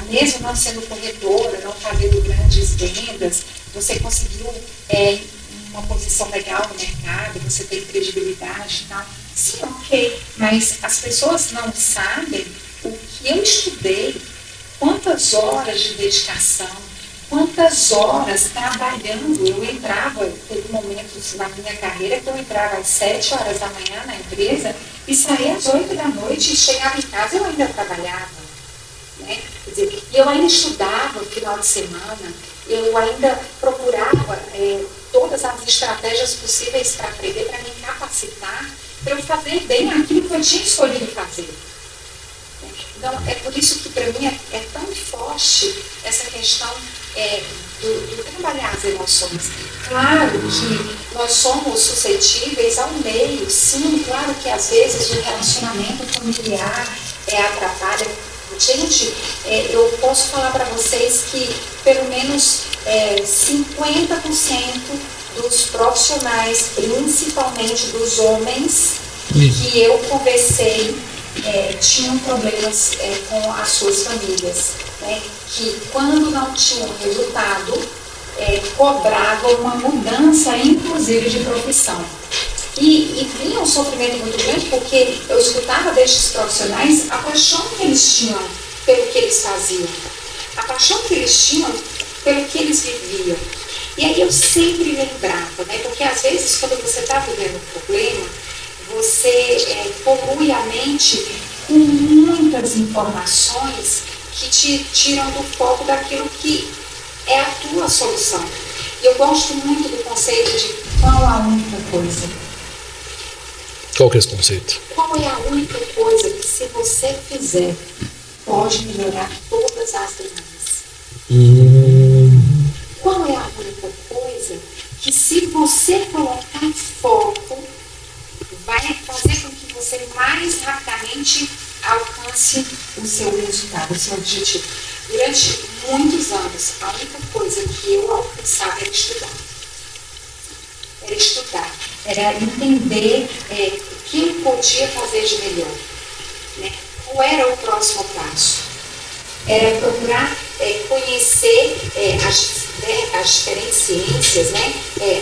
mesmo não sendo corretora, não fazendo grandes vendas, você conseguiu uma posição legal no mercado, você tem credibilidade e tal. Sim, ok. Mas as pessoas não sabem o que eu estudei, quantas horas de dedicação, quantas horas trabalhando. Eu entrava, teve momentos na minha carreira que eu entrava às 7 horas da manhã na empresa e saía às 8 da noite, e chegava em casa e eu ainda trabalhava, né? Quer dizer, eu ainda estudava no final de semana, eu ainda procurava todas as estratégias possíveis para aprender, para me capacitar, para eu fazer bem aquilo que eu tinha escolhido fazer. Então, é por isso que para mim é tão forte essa questão do trabalhar as emoções. Claro que nós somos suscetíveis ao meio, sim, claro que às vezes o relacionamento familiar atrapalha. Gente, eu posso falar para vocês que pelo menos 50% dos profissionais, principalmente dos homens, que eu conversei, tinham problemas com as suas famílias, né? Que quando não tinham resultado, cobravam uma mudança, inclusive de profissão. E vinha um sofrimento muito grande, porque eu escutava destes profissionais a paixão que eles tinham pelo que eles faziam, a paixão que eles tinham pelo que eles viviam. E aí eu sempre lembrava, né? Porque às vezes quando você está vivendo um problema, você polui a mente com muitas informações que te tiram do foco daquilo que é a tua solução. E eu gosto muito do conceito de qual a única coisa. Qual que é esse conceito? Qual é a única coisa que, se você fizer, pode melhorar todas as demais? Qual é a única coisa que, se você colocar foco, vai fazer com que você mais rapidamente alcance o seu resultado, o seu objetivo? Durante muitos anos, a única coisa que eu alcançava era estudar. Era entender o que eu podia fazer de melhor, né? Qual era o próximo passo? Era procurar conhecer as diferentes ciências, né?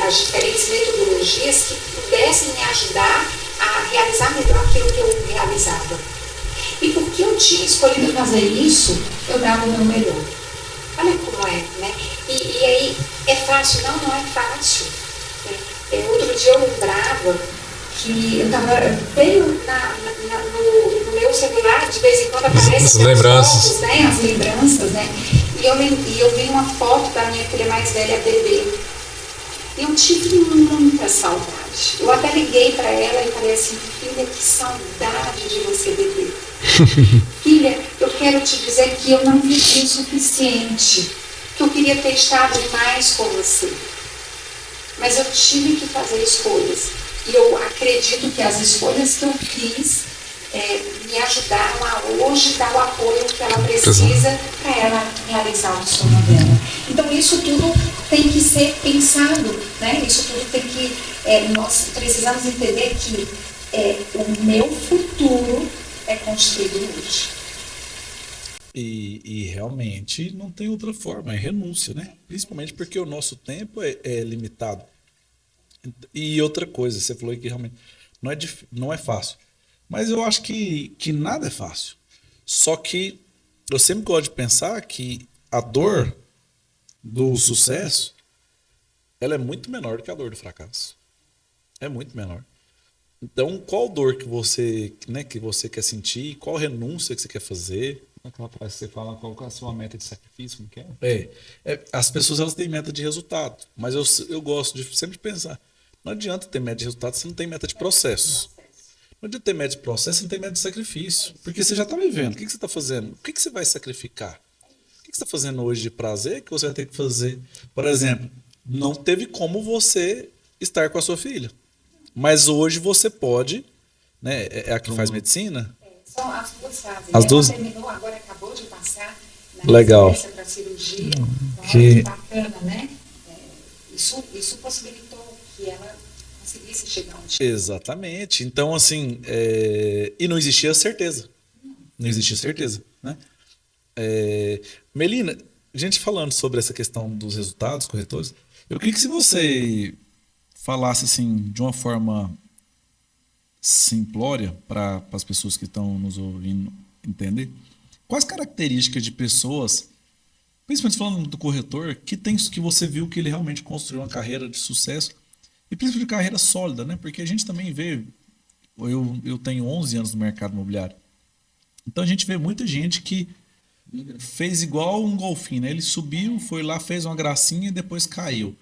As diferentes metodologias que pudessem me ajudar a realizar melhor aquilo que eu realizava. E porque eu tinha escolhido fazer isso, eu dava o meu melhor. Olha como é, né? E aí, é fácil? Não é fácil. Outro dia eu lembrava que eu estava bem no meu celular, de vez em quando aparecem as fotos, né? As lembranças, né? E eu vi uma foto da minha filha mais velha, bebê. E eu tive muita saudade. Eu até liguei para ela e falei assim: filha, que saudade de você, bebê. Filha, eu quero te dizer que eu não vivi o suficiente, que eu queria ter estado mais com você. Mas eu tive que fazer escolhas. E eu acredito que as escolhas que eu fiz me ajudaram a hoje dar o apoio que ela precisa para ela realizar o sonho dela. Então isso tudo tem que ser pensado, né? Isso tudo tem que, nós precisamos entender que o meu futuro é construído hoje. E realmente não tem outra forma, é renúncia, né? Principalmente porque o nosso tempo é limitado. E outra coisa, você falou que realmente não é fácil. Mas eu acho que nada é fácil. Só que eu sempre gosto de pensar que a dor do sucesso, ela é muito menor do que a dor do fracasso. É muito menor. Então, qual dor que você quer sentir? Qual renúncia que você quer fazer? Aquela frase que você fala, qual é a sua meta de sacrifício? Como que é? As pessoas elas têm meta de resultado, mas eu gosto de sempre pensar, não adianta ter meta de resultado se não tem meta de processo. Não adianta ter meta de processo se não tem meta de sacrifício, porque você já está vivendo. O que você está fazendo? O que você vai sacrificar? O que você está fazendo hoje de prazer que você vai ter que fazer? Por exemplo, não teve como você estar com a sua filha, mas hoje você pode, né? É a que faz medicina. São as duas fases. As duas? Ela terminou, agora acabou de passar na Legal. residência para cirurgia. Que Bacana, né? Isso possibilitou que ela conseguisse chegar onde. Exatamente. Então, assim, e não existia certeza. Não existia certeza, né? Melina, a gente falando sobre essa questão dos resultados corretores, eu queria que se você falasse assim de uma forma simplória para as pessoas que estão nos ouvindo entender, quais características de pessoas, principalmente falando do corretor, que você viu que ele realmente construiu uma carreira de sucesso e principalmente carreira sólida, né? Porque a gente também vê, eu tenho 11 anos no mercado imobiliário, então a gente vê muita gente que fez igual um golfinho, né? Ele subiu, foi lá, fez uma gracinha e depois caiu.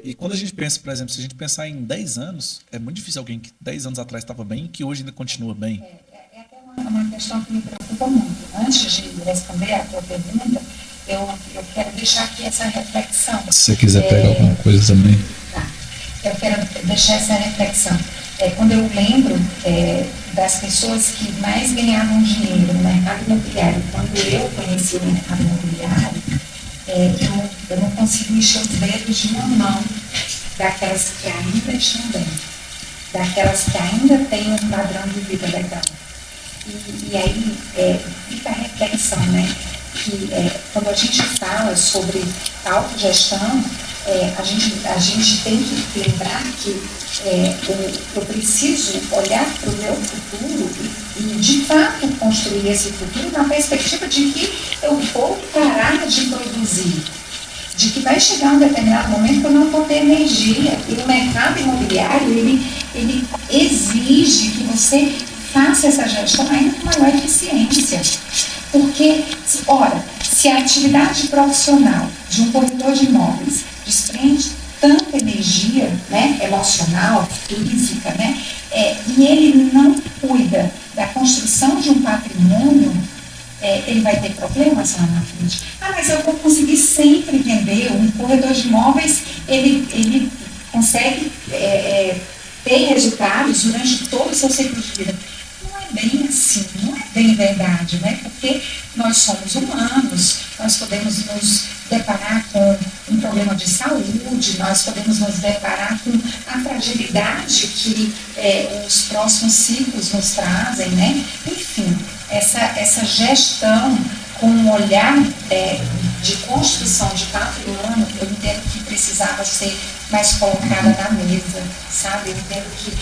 E quando a gente pensa, por exemplo, se a gente pensar em 10 anos, é muito difícil alguém que 10 anos atrás estava bem e que hoje ainda continua bem. É até uma questão que me preocupa muito. Antes de responder a tua pergunta, eu quero deixar aqui essa reflexão. Se você quiser pegar alguma coisa também. Tá. Eu quero deixar essa reflexão. Quando eu lembro das pessoas que mais ganhavam dinheiro no mercado imobiliário, quando eu conheci o mercado imobiliário, eu não consigo encher os dedos de uma mão daquelas que ainda estão bem, daquelas que ainda têm um padrão de vida legal. E aí fica a reflexão, né? Que quando a gente fala sobre autogestão, a gente tem que lembrar que eu preciso olhar para o meu futuro e de fato construir esse futuro na perspectiva de que eu vou parar de produzir, de que vai chegar um determinado momento que eu não vou ter energia. E o mercado imobiliário, ele exige que você faça essa gestão ainda com maior eficiência. Porque, se a atividade profissional de um corretor de imóveis desprende tanta energia, né, emocional, física, né, e ele não cuida da construção de um patrimônio, ele vai ter problemas lá na frente. Mas eu vou conseguir sempre vender. Um corretor de imóveis, ele consegue ter resultados durante todo o seu ciclo de vida. Não é bem assim, não é bem verdade, né? Porque nós somos humanos, nós podemos nos deparar com um problema de saúde, nós podemos nos deparar com a fragilidade que os próximos ciclos nos trazem, né? Enfim, essa gestão com um olhar de construção de patrimônio, eu entendo que precisava ser mais colocada na mesa, sabe? Eu entendo que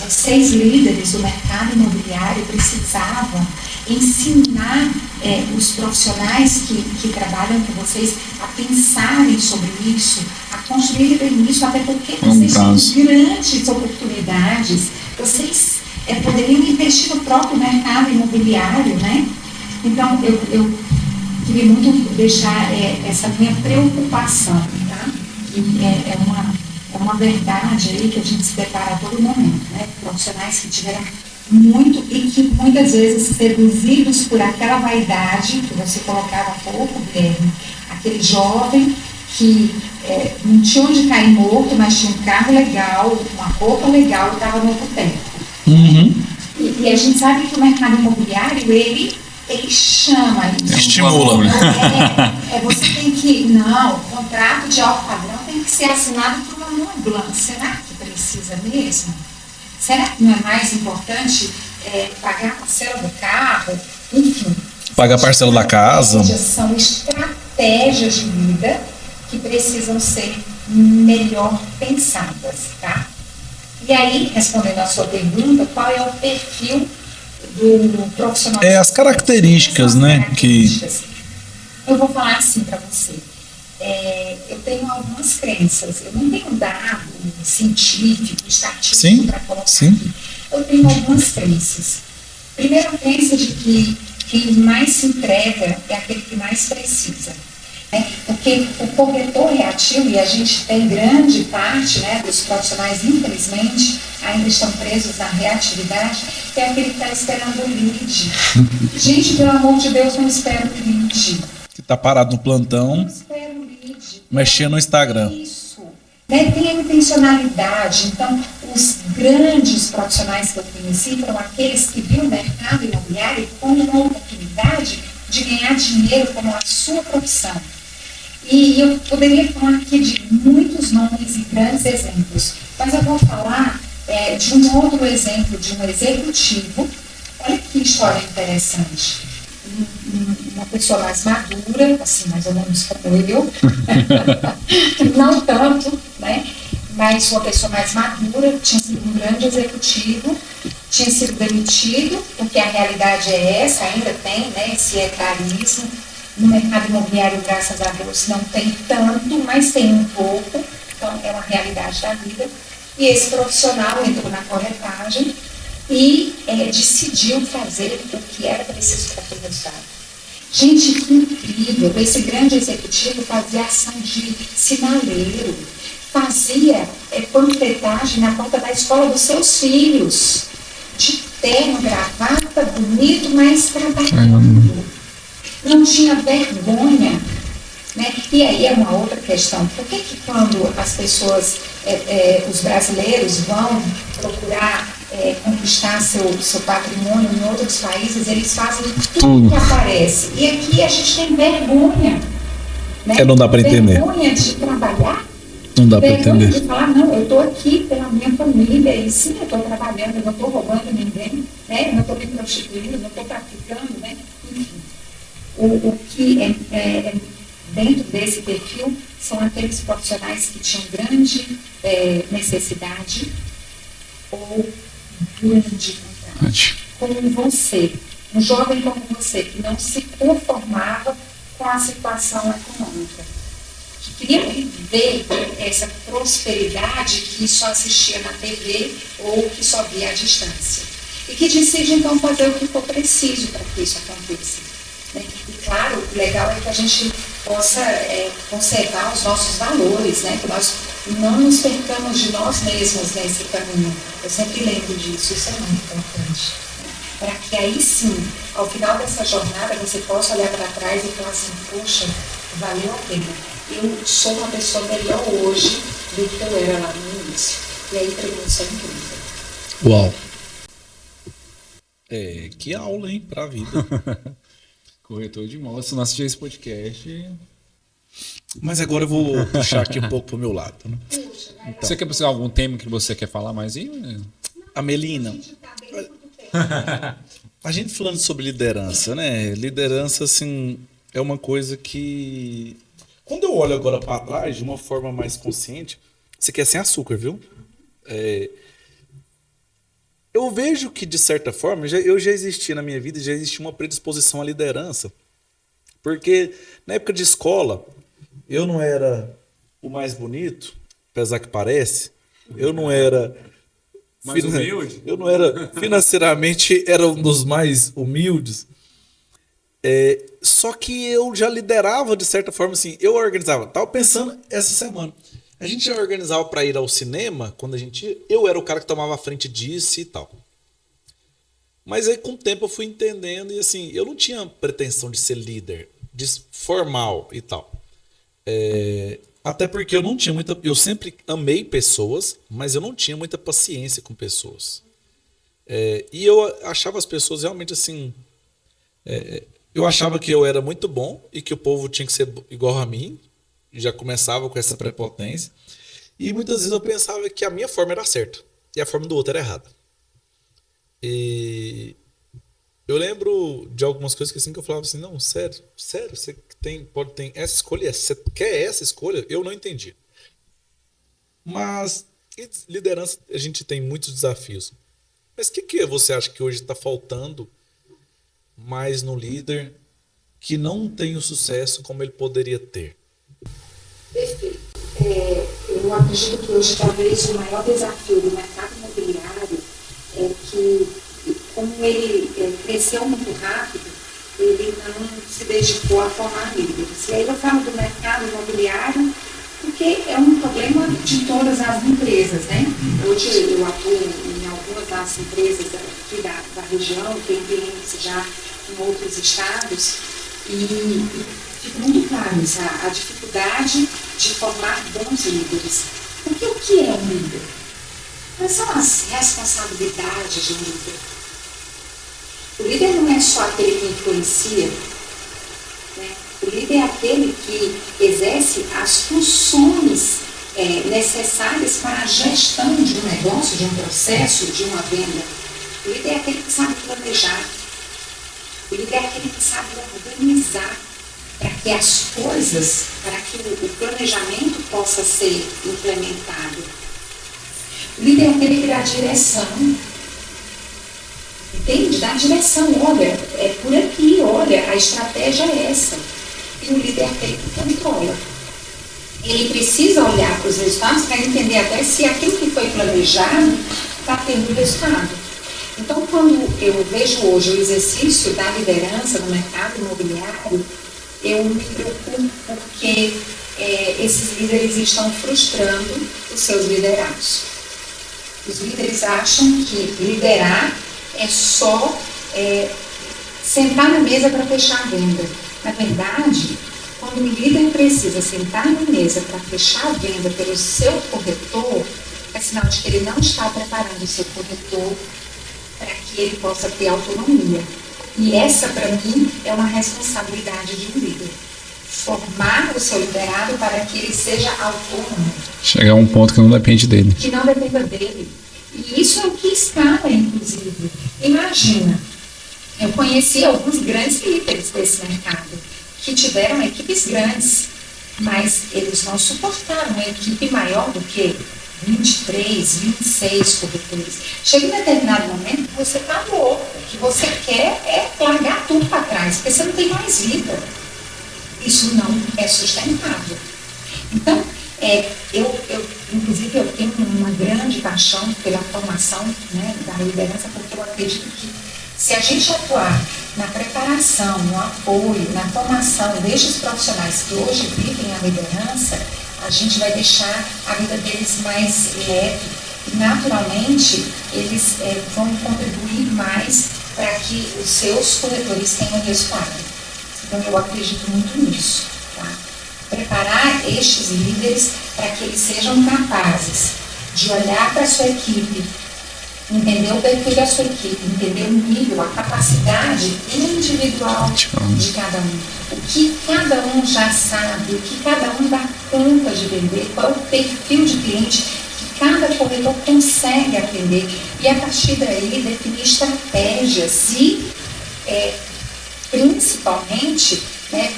vocês, líderes do mercado imobiliário, precisavam ensinar os profissionais que trabalham com vocês a pensarem sobre isso, a construírem isso, até porque vocês têm grandes oportunidades, vocês poderiam investir no próprio mercado imobiliário, né? Então, eu queria muito deixar essa minha preocupação, tá? E é uma verdade aí que a gente se depara a todo momento, né? Profissionais que tiveram muito e que muitas vezes seduzidos por aquela vaidade que você colocava há pouco, Guilherme, aquele jovem que não tinha onde cair morto, mas tinha um carro legal, uma roupa legal e estava no boteco. Uhum. E E a gente sabe que o mercado imobiliário, ele chama isso. Estimula. Você tem que... Não, o contrato de alto padrão tem que ser assinado por uma Mont Blanc. Será que precisa mesmo? Será que não é mais importante pagar a parcela do carro? Enfim. Pagar a parcela da casa. São estratégias de vida que precisam ser melhor pensadas, tá? E aí, respondendo a sua pergunta, qual é o perfil do profissional? As características, né? Eu vou falar assim para você. Eu tenho algumas crenças. Eu não tenho dado científico, estatístico para colocar aqui. Eu tenho algumas crenças. Primeira crença de que quem mais se entrega é aquele que mais precisa. Porque o corretor reativo, e a gente tem grande parte, né, dos profissionais, infelizmente, ainda estão presos na reatividade, é aquele que está esperando o lead. Gente, pelo amor de Deus, não espera o lead. Que está parado no plantão, não espera o lead. Mexendo no Instagram. Isso. Tem a intencionalidade. Então, os grandes profissionais que eu conheci foram aqueles que viram o mercado imobiliário como uma oportunidade de ganhar dinheiro como a sua profissão. E eu poderia falar aqui de muitos nomes e grandes exemplos, mas eu vou falar de um outro exemplo, de um executivo. Olha que história interessante. Uma pessoa mais madura, assim, mais ou menos como eu, não tanto, né? Mas uma pessoa mais madura, tinha sido um grande executivo, tinha sido demitido, porque a realidade é essa, ainda tem, né, esse etarismo. No mercado imobiliário, graças a Deus, não tem tanto, mas tem um pouco, então é uma realidade da vida. E esse profissional entrou na corretagem e decidiu fazer o que era preciso para ter resultado. Gente, que incrível! Esse grande executivo fazia ação de sinaleiro, fazia panfletagem na porta da escola dos seus filhos, de terno, gravata, bonito, mas trabalhando. Não tinha vergonha, né? E aí é uma outra questão. Por que quando as pessoas, os brasileiros vão procurar conquistar seu patrimônio em outros países, eles fazem tudo que aparece? E aqui a gente tem vergonha, né? Não dá para entender. Vergonha de trabalhar. Não dá para entender. De falar, não, eu estou aqui pela minha família, e sim, eu estou trabalhando, eu não estou roubando ninguém, né? Eu não estou me prostituindo, eu não estou traficando, né? Enfim. O que dentro desse perfil são aqueles profissionais que tinham grande necessidade ou grande vontade. Como você, um jovem como você, que não se conformava com a situação econômica, que queria viver essa prosperidade que só assistia na TV ou que só via à distância. E que decide, então, fazer o que for preciso para que isso aconteça. Né? E, claro, o legal é que a gente possa conservar os nossos valores, né? Que nós não nos percamos de nós mesmos nesse caminho. Eu sempre lembro disso, isso é muito importante. Né? Para que aí sim, ao final dessa jornada, você possa olhar para trás e falar assim, poxa, valeu a pena. Eu sou uma pessoa melhor hoje do que eu era lá no início. E aí, para mim, isso é incrível. Uau! Que aula, hein, para a vida. Corretor de imóveis, se não assistir esse podcast... Mas agora eu vou puxar aqui um pouco pro meu lado, né? Então, você quer buscar algum tema que você quer falar mais aí? Amelina, a gente falando sobre liderança, né? Liderança, assim, é uma coisa que... Quando eu olho agora para trás, de uma forma mais consciente, você quer sem açúcar, viu? Eu vejo que, de certa forma, eu já existia na minha vida, já existia uma predisposição à liderança. Porque, na época de escola, eu não era o mais bonito, apesar que parece. Eu não era... Mais humilde? Eu não era... Financeiramente, era um dos mais humildes. Só que eu já liderava, de certa forma, assim. Eu organizava. Estava pensando essa semana. A gente já organizava para ir ao cinema, quando a gente ia, eu era o cara que tomava a frente disso e tal. Mas aí com o tempo eu fui entendendo e assim, eu não tinha pretensão de ser líder, de formal e tal. Até porque eu não tinha muita... Eu sempre amei pessoas, mas eu não tinha muita paciência com pessoas. E eu achava as pessoas realmente assim. Eu achava que eu era muito bom e que o povo tinha que ser igual a mim. Já começava com essa prepotência. E muitas vezes eu pensava que a minha forma era certa e a forma do outro era errada. E eu lembro de algumas coisas que assim que eu falava assim, não, sério, você pode ter essa escolha, você quer essa escolha? Eu não entendi. Mas liderança, a gente tem muitos desafios. Mas o que você acha que hoje está faltando mais no líder que não tem o sucesso como ele poderia ter? Perfeito. Eu acredito que hoje talvez o maior desafio do mercado imobiliário é que, como ele cresceu muito rápido, ele não se dedicou a formar líderes. E aí eu falo do mercado imobiliário porque é um problema de todas as empresas, né? Hoje eu atuo em algumas das empresas aqui da região, tenho clientes já em outros estados, e fica muito claro isso, a dificuldade de formar bons líderes. Porque o que é um líder? Quais são as responsabilidades de um líder? O líder não é só aquele que influencia, né? O líder é aquele que exerce as funções necessárias para a gestão de um negócio, de um processo, de uma venda. O líder é aquele que sabe planejar. O líder é aquele que sabe organizar para que as coisas, para que o planejamento possa ser implementado. O líder é aquele que dá direção. Entende? Dá direção. Olha, é por aqui, olha, a estratégia é essa. E o líder é aquele que controla. Ele precisa olhar para os resultados para entender até se aquilo que foi planejado está tendo resultado. Então, quando eu vejo hoje o exercício da liderança no mercado imobiliário, eu me preocupo porque esses líderes estão frustrando os seus liderados. Os líderes acham que liderar é só sentar na mesa para fechar a venda. Na verdade, quando o líder precisa sentar na mesa para fechar a venda pelo seu corretor, é sinal de que ele não está preparando o seu corretor para que ele possa ter autonomia. E essa, para mim, é uma responsabilidade de um líder. Formar o seu liderado para que ele seja autônomo. Chegar a um ponto que não depende dele. Que não dependa dele. E isso é o que escala, inclusive. Imagina, eu conheci alguns grandes líderes desse mercado, que tiveram equipes grandes, mas eles não suportaram uma equipe maior do que 23, 26 corretores. Chega em determinado momento que você está louco, que você quer largar tudo para trás, porque você não tem mais vida. Isso não é sustentável. Então, inclusive, eu tenho uma grande paixão pela formação, né, da liderança, porque eu acredito que se a gente atuar na preparação, no apoio, na formação destes profissionais que hoje vivem a liderança, a gente vai deixar a vida deles mais leve e, naturalmente, eles vão contribuir mais para que os seus corretores tenham resultado. Então, eu acredito muito nisso. Tá? Preparar estes líderes para que eles sejam capazes de olhar para a sua equipe, entender o perfil da sua equipe, entender o nível, a capacidade individual de cada um. O que cada um já sabe, o que cada um dá conta de vender, qual é o perfil de cliente que cada corretor consegue atender. E a partir daí definir estratégias e, principalmente, né,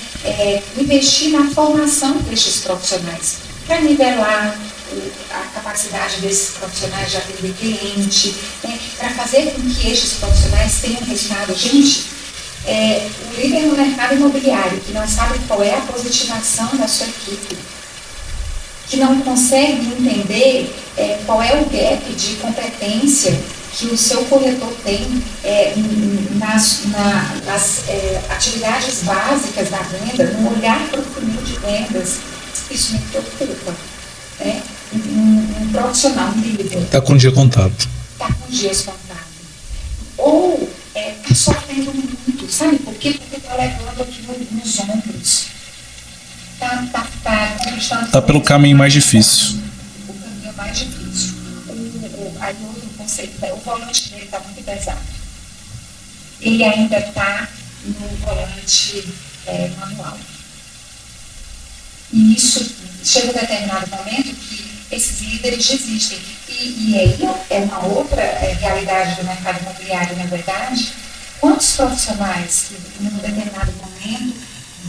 investir na formação destes profissionais para nivelar a capacidade desses profissionais de atender cliente, né, para fazer com que estes profissionais tenham resultado. Gente, o líder no mercado imobiliário que não sabe qual é a positivação da sua equipe, que não consegue entender qual é o gap de competência que o seu corretor tem nas atividades básicas da venda, no olhar para o funil de vendas, isso me preocupa. Um profissional, um líder. Está com o dia contado. Está com dias contados. Ou está sofrendo muito, sabe por quê? Porque está levando aquilo nos ombros. Está pelo caminho mais difícil. O caminho mais difícil. Aí outro conceito, o volante dele está muito pesado. Ele ainda está no volante manual. E isso chega a determinado momento que esses líderes desistem. E aí é uma outra realidade do mercado imobiliário, na verdade. Quantos profissionais que, num determinado momento,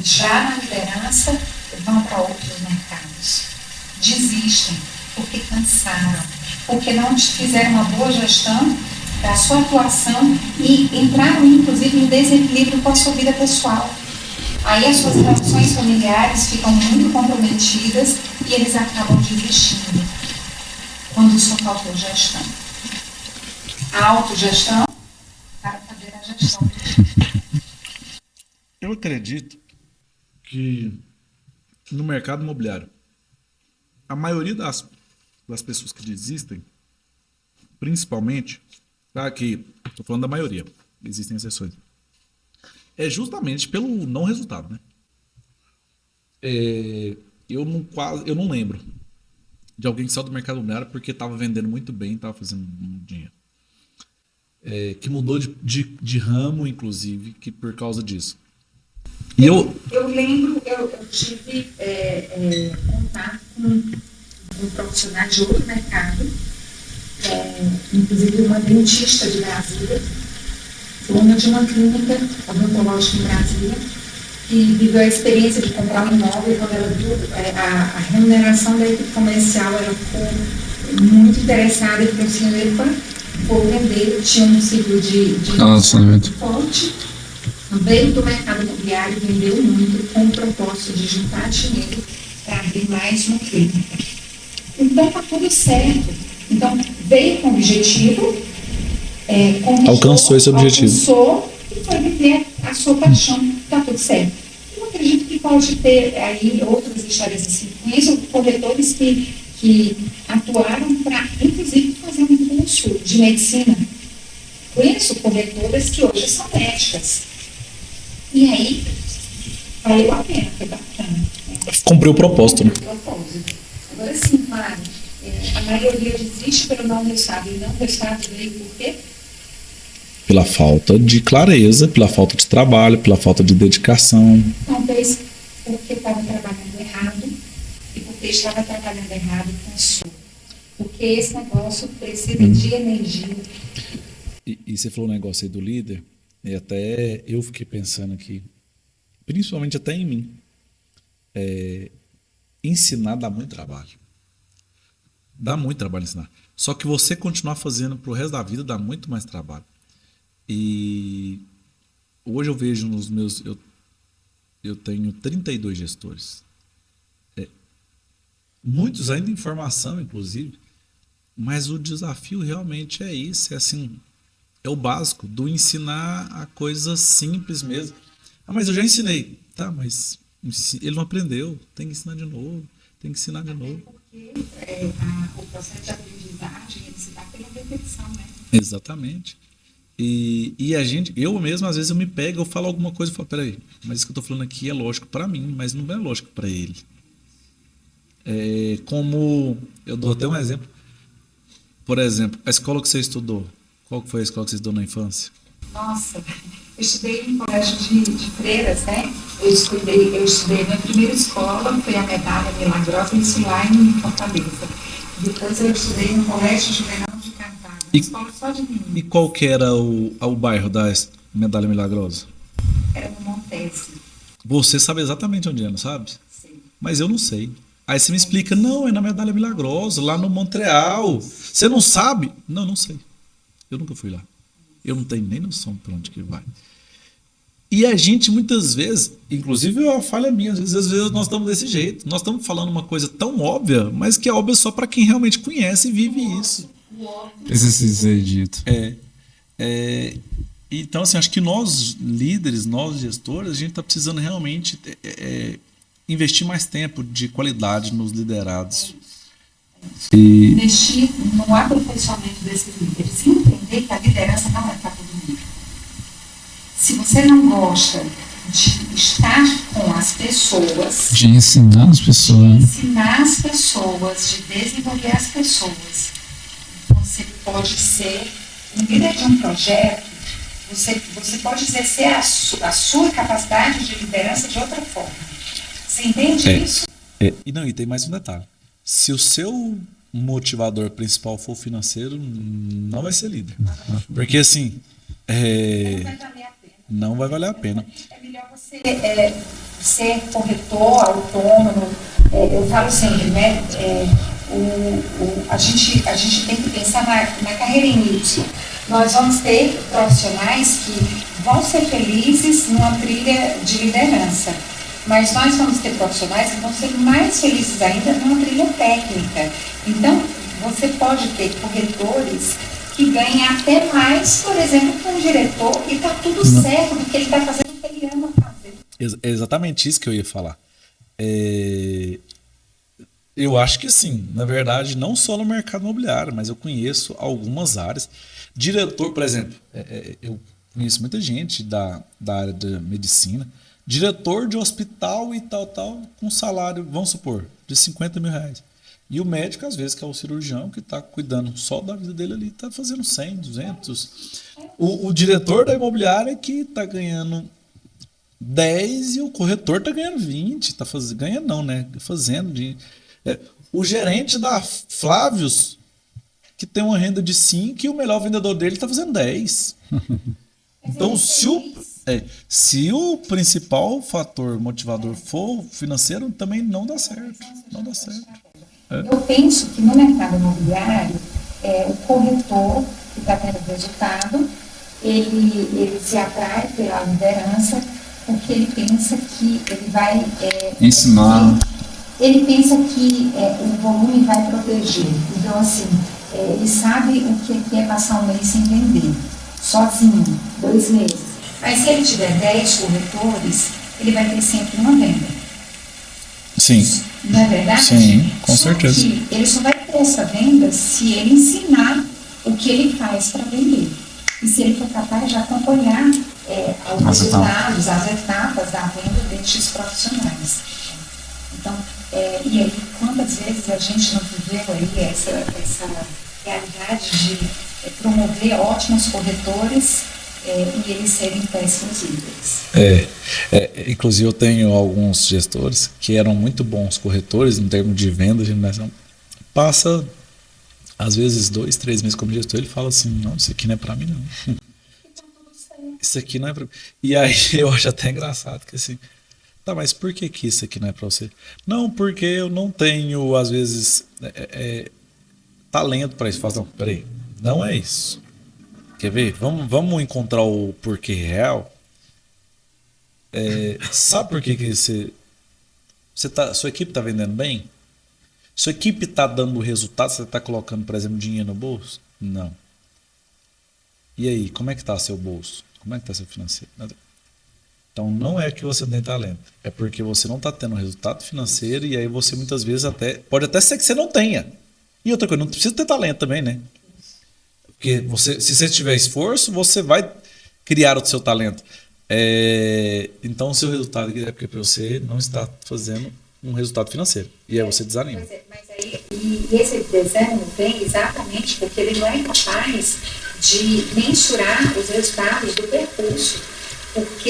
já na liderança, vão para outros mercados? Desistem, porque cansaram, porque não fizeram uma boa gestão da sua atuação e entraram, inclusive, em desequilíbrio com a sua vida pessoal. Aí as suas relações familiares ficam muito comprometidas e eles acabam desistindo, quando só faltou gestão. A autogestão para fazer a gestão. Eu acredito que no mercado imobiliário, a maioria das pessoas que desistem, principalmente, tá, que estou falando da maioria, existem exceções, é justamente pelo não resultado, né? Eu não lembro de alguém que saiu do mercado imobiliário porque estava vendendo muito bem, estava fazendo muito dinheiro. Que mudou de ramo, inclusive, que por causa disso. E eu lembro, eu tive contato com profissionais de outro mercado, inclusive uma dentista de Brasília, dona de uma clínica odontológica em Brasília, que viveu a experiência de comprar um imóvel. Quando ela viu a remuneração da equipe comercial, ela ficou muito interessada e falou assim: epa, vou vender. Tinha um ciclo de relacionamento forte, veio do mercado imobiliário, vendeu muito, com o propósito de juntar dinheiro para abrir mais uma clínica. Então está tudo certo. Então veio com o objetivo, alcançou esse objetivo. Alcançou e foi viver a sua paixão. Está tudo certo. Eu acredito que pode ter aí outras histórias assim. Conheço corretores que atuaram para, inclusive, fazer um curso de medicina. Conheço corretoras que hoje são médicas. E aí, valeu a pena, foi bacana. Cumpriu o propósito, né? Agora sim, claro, a maioria desiste pelo não resultado. E não resultado veio por quê? Pela falta de clareza, pela falta de trabalho, pela falta de dedicação. Talvez porque estava trabalhando errado e porque estava trabalhando errado com o sul. Porque esse negócio precisa de energia. E você falou um negócio aí do líder, e até eu fiquei pensando aqui, principalmente até em mim. Ensinar dá muito trabalho. Dá muito trabalho ensinar. Só que você continuar fazendo pro resto da vida dá muito mais trabalho. E hoje eu vejo nos meus... Eu tenho 32 gestores. Muitos ainda em formação, inclusive. Mas o desafio realmente é isso. É o básico do ensinar a coisa simples mesmo. Mas eu já ensinei. Tá, mas ele não aprendeu. Tem que ensinar de novo. Tem que ensinar de novo. Porque o processo de aprendizagem ele se dá pela repetição, né? Exatamente. E eu mesmo, às vezes eu me pego, eu falo alguma coisa e falo, peraí, mas isso que eu tô falando aqui é lógico para mim, mas não é lógico para ele. Como, eu dou até um exemplo. Por exemplo, a escola que você estudou, qual foi a escola que você estudou na infância? Nossa, eu estudei em colégio de freiras, né? Eu estudei, minha primeira escola foi a Medalha Milagrosa, isso lá em Fortaleza. Depois eu estudei no colégio Juvenal de Carvalho, uma escola só de meninos. E qual que era o bairro da Medalha Milagrosa? Era no Montese. Você sabe exatamente onde é, não sabe? Sim. Mas eu não sei. Aí você me explica, não, é na Medalha Milagrosa, lá no Montreal. Você não sabe? Não, não sei. Eu nunca fui lá. Eu não tenho nem noção para onde que vai. E a gente, muitas vezes, inclusive é uma falha minha, às vezes nós estamos desse jeito. Nós estamos falando uma coisa tão óbvia, mas que é óbvia só para quem realmente conhece e vive isso. Precisa ser dito. Então, assim, acho que nós, líderes, nós, gestores, a gente está precisando realmente investir mais tempo de qualidade nos liderados. Investir no aperfeiçoamento desses líderes e entender que a liderança não é para todo mundo. Se você não gosta de estar com as pessoas, de ensinar as pessoas, de desenvolver as pessoas, você pode ser Um líder de um projeto, você pode exercer a sua capacidade de liderança de outra forma. Você entende isso? E tem mais um detalhe. Se o seu motivador principal for financeiro, não vai ser líder. Porque assim, não vai valer a pena. É melhor você ser corretor, autônomo. Eu falo sempre, né? A gente tem que pensar na carreira em Y. Nós vamos ter profissionais que vão ser felizes numa trilha de liderança, mas nós vamos ter profissionais que vão ser mais felizes ainda numa trilha técnica. Então, você pode ter corretores que ganhem até mais, por exemplo, que um diretor, e está tudo certo, porque ele está fazendo o que ele ama fazer. É exatamente isso que eu ia falar. Eu acho que sim, na verdade, não só no mercado imobiliário, mas eu conheço algumas áreas. Diretor, por exemplo, eu conheço muita gente da área da medicina, diretor de hospital e tal, com salário, vamos supor, de 50 mil reais. E o médico, às vezes, que é o cirurgião, que está cuidando só da vida dele ali, está fazendo 100, 200. O diretor da imobiliária que está ganhando 10 e o corretor está ganhando 20. Ganhando não, né? Fazendo. O gerente da Flávios, que tem uma renda de 5 e o melhor vendedor dele está fazendo 10. Então, se o principal fator motivador for financeiro, também não dá certo. Não dá certo. Eu penso que no mercado imobiliário, o corretor que está tendo resultado, ele se atrai pela liderança, porque ele pensa que ele vai ensinar. Ele pensa que o volume vai proteger. Então, assim, ele sabe o que é passar um mês sem vender, sozinho, 2 meses. Mas se ele tiver 10 corretores, ele vai ter sempre uma venda. Sim. Não é verdade? Sim, com certeza. Que ele só vai ter essa venda se ele ensinar o que ele faz para vender. E se ele for capaz de acompanhar os resultados, as etapas da venda destes profissionais. Então, e aí, quantas vezes a gente não viveu aí essa realidade de promover ótimos corretores e eles serem péssimos líderes? Inclusive eu tenho alguns gestores que eram muito bons corretores em termos de venda, de geração. Passa às vezes 2, 3 meses como gestor, ele fala assim, não, isso aqui não é para mim não. Isso aqui não é para mim. E aí eu acho até engraçado que assim, tá, mas por que isso aqui não é para você? Não, porque eu não tenho às vezes talento para isso. Fala, não, peraí, não é isso. Quer ver? Vamos encontrar o porquê real. Sabe por que sua equipe está vendendo bem? Sua equipe está dando resultado? Você está colocando, por exemplo, dinheiro no bolso? Não. E aí, como é que está seu bolso? Como é que está seu financeiro? Então, não é que você tem talento. É porque você não está tendo resultado financeiro e aí você muitas vezes pode até ser que você não tenha. E outra coisa, não precisa ter talento também, né? Porque se você tiver esforço, você vai criar o seu talento. Então, o seu resultado é porque você não está fazendo um resultado financeiro. E aí você desanima. Mas aí, e esse desânimo vem exatamente porque ele não é capaz de mensurar os resultados do percurso. Porque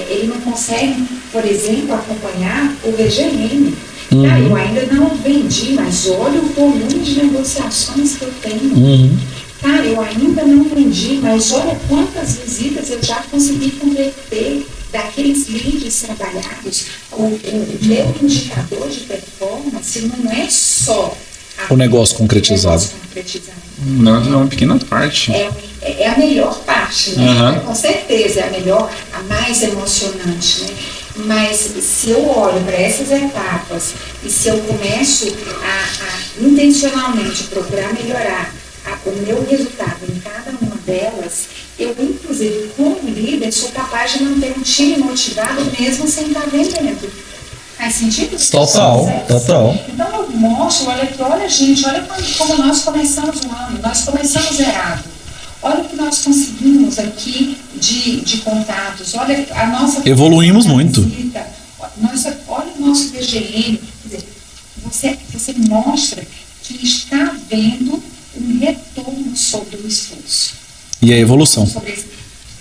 ele não consegue, por exemplo, acompanhar o VGM. Cara, eu ainda não vendi, mas olha o volume de negociações que eu tenho. Cara, eu ainda não vendi, mas olha quantas visitas eu já consegui converter daqueles leads trabalhados. O meu indicador de performance não é só o negócio concretizado. Não, é uma pequena parte. É a melhor parte, né? Com certeza, é a melhor, a mais emocionante, né? Mas se eu olho para essas etapas e se eu começo a intencionalmente procurar melhorar o meu resultado em cada uma delas, eu, inclusive, como líder, sou capaz de manter um time motivado mesmo sem estar vendendo. Faz sentido? Total. Então eu mostro, olha gente, olha como nós começamos o ano, nós começamos zerado. Olha o que nós conseguimos aqui de contatos, olha a nossa... Evoluímos muito. Olha o nosso VGM, quer dizer, você mostra que está havendo um retorno sobre o esforço. E a evolução. Sobre isso,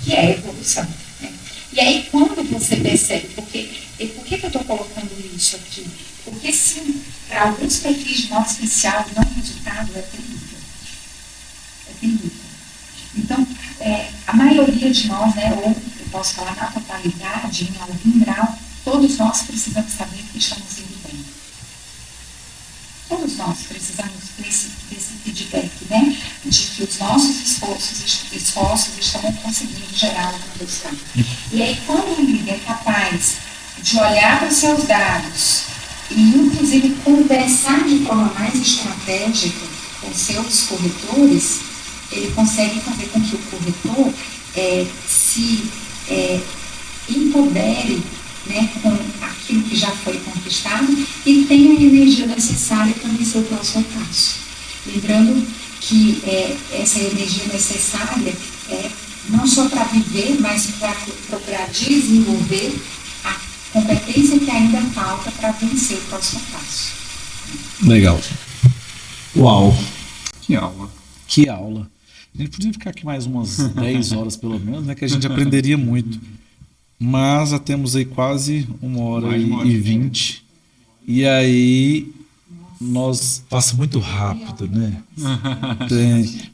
que é a evolução. Né? E aí, quando você percebe, por que eu estou colocando isso aqui? Porque, sim, para alguns perfis de modo especial, não resultado é terrível. É terrível. Então, a maioria de nós, né, ou eu posso falar na totalidade, em algum grau, todos nós precisamos saber que estamos indo bem. Todos nós precisamos desse feedback, né? De que os nossos esforços estão conseguindo gerar o resultado. E aí, quando o líder é capaz de olhar para os seus dados e, inclusive, conversar de forma mais estratégica com seus corretores, ele consegue fazer com que o corretor se empodere, né, com aquilo que já foi conquistado e tenha a energia necessária para vencer o próximo passo. Lembrando que essa energia necessária é não só para viver, mas para procurar desenvolver a competência que ainda falta para vencer o próximo passo. Legal. Uau. Que aula. Que aula. A gente podia ficar aqui mais umas 10 horas pelo menos, né? Que a gente aprenderia muito. Mas já temos aí quase 1h20. E aí passa muito rápido, né?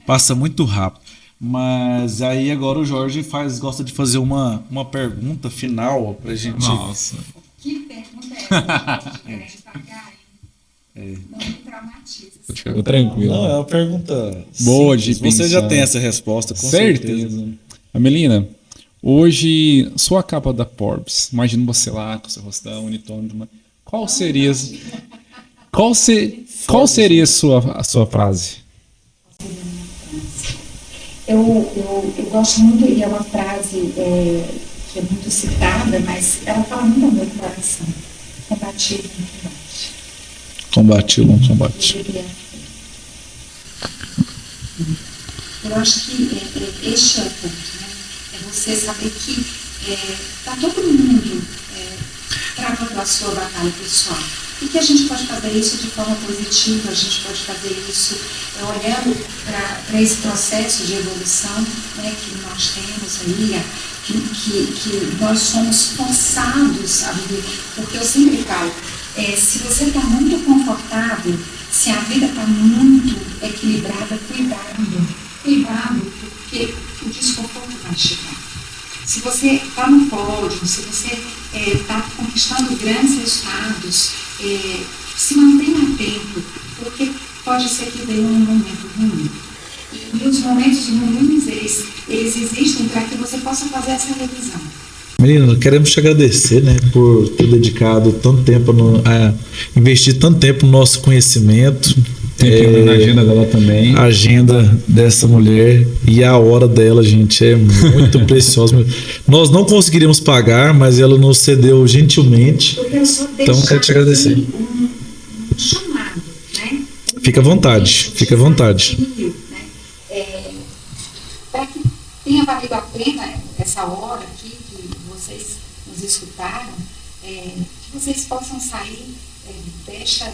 Passa muito rápido. Mas aí agora o Jorge gosta de fazer uma pergunta final pra gente. Nossa. Que pergunta é essa? Não me traumatiza. Fica tranquilo. Não, é uma pergunta boa simples. de pensar. Você já tem essa resposta, com certeza. Amelina, hoje, sua capa da Forbes, imagina você lá com seu rostão, unitônico, qual seria a sua frase? Eu gosto muito, e é uma frase que é muito citada, mas ela fala muito ao meu coração. Combativo no combate. Combativo no combate. Eu acho que este é o ponto, né? É você saber que está todo mundo travando a sua batalha pessoal. E que a gente pode fazer isso de forma positiva, a gente pode fazer isso olhando para esse processo de evolução, né, que nós temos aí, que nós somos forçados a viver. Porque eu sempre falo, se você está muito confortável, se a vida está muito equilibrada, cuidado, porque o desconforto vai chegar. Se você está no pódio, se você está conquistando grandes resultados, se mantenha atento, porque pode ser que venha um momento ruim. E os momentos ruins, eles existem para que você possa fazer essa revisão. Menina, queremos te agradecer, né, por ter dedicado tanto tempo, investir tanto tempo no nosso conhecimento. Tem na agenda dela também. A agenda dessa mulher e a hora dela, gente, é muito preciosa. Nós não conseguiríamos pagar, mas ela nos cedeu gentilmente. Então, quero te agradecer. Um chamado, né? Fica à vontade, fica à vontade. Para que tenha valido a pena essa hora aqui, que vocês nos escutaram, que vocês possam sair deste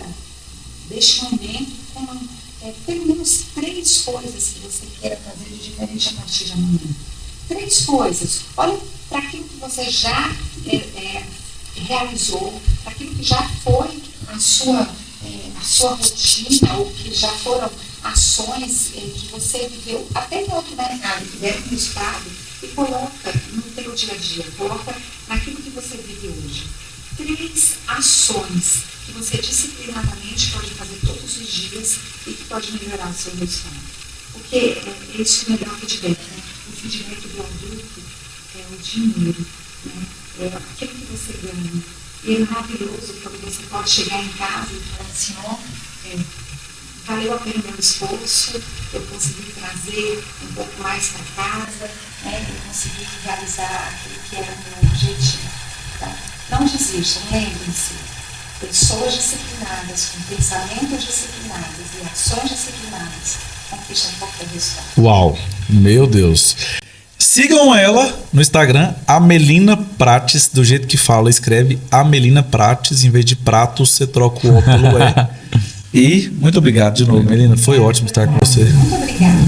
momento com pelo menos 3 coisas que você queira fazer de diferente a partir de amanhã. 3 coisas. Olha para aquilo que você já realizou, para aquilo que já foi a sua rotina, ou que já foram ações que você viveu até em outro mercado, que deram resultado, e coloca no teu dia a dia, coloca naquilo que você vive hoje. 3 ações que você disciplinadamente pode fazer todos os dias e que pode melhorar o seu resultado. Porque isso me dá um feedback, né? O feedback do adulto é o dinheiro, né? É aquilo que você ganha. E é maravilhoso quando você pode chegar em casa e falar assim, valeu a pena o meu esforço, eu consegui trazer um pouco mais para casa, né? Eu consegui realizar aquilo que era o meu objetivo. Tá? Não desistam, lembrem-se. Pessoas disciplinadas, com pensamentos disciplinados e ações disciplinadas, conquistam qualquer resultado. Uau, meu Deus. Sigam ela no Instagram, Amelina Prates, do jeito que fala, escreve Amelina Prates, em vez de pratos, você troca o O pelo E. E muito obrigado de novo, Amelina. Foi ótimo estar com você. Muito obrigada.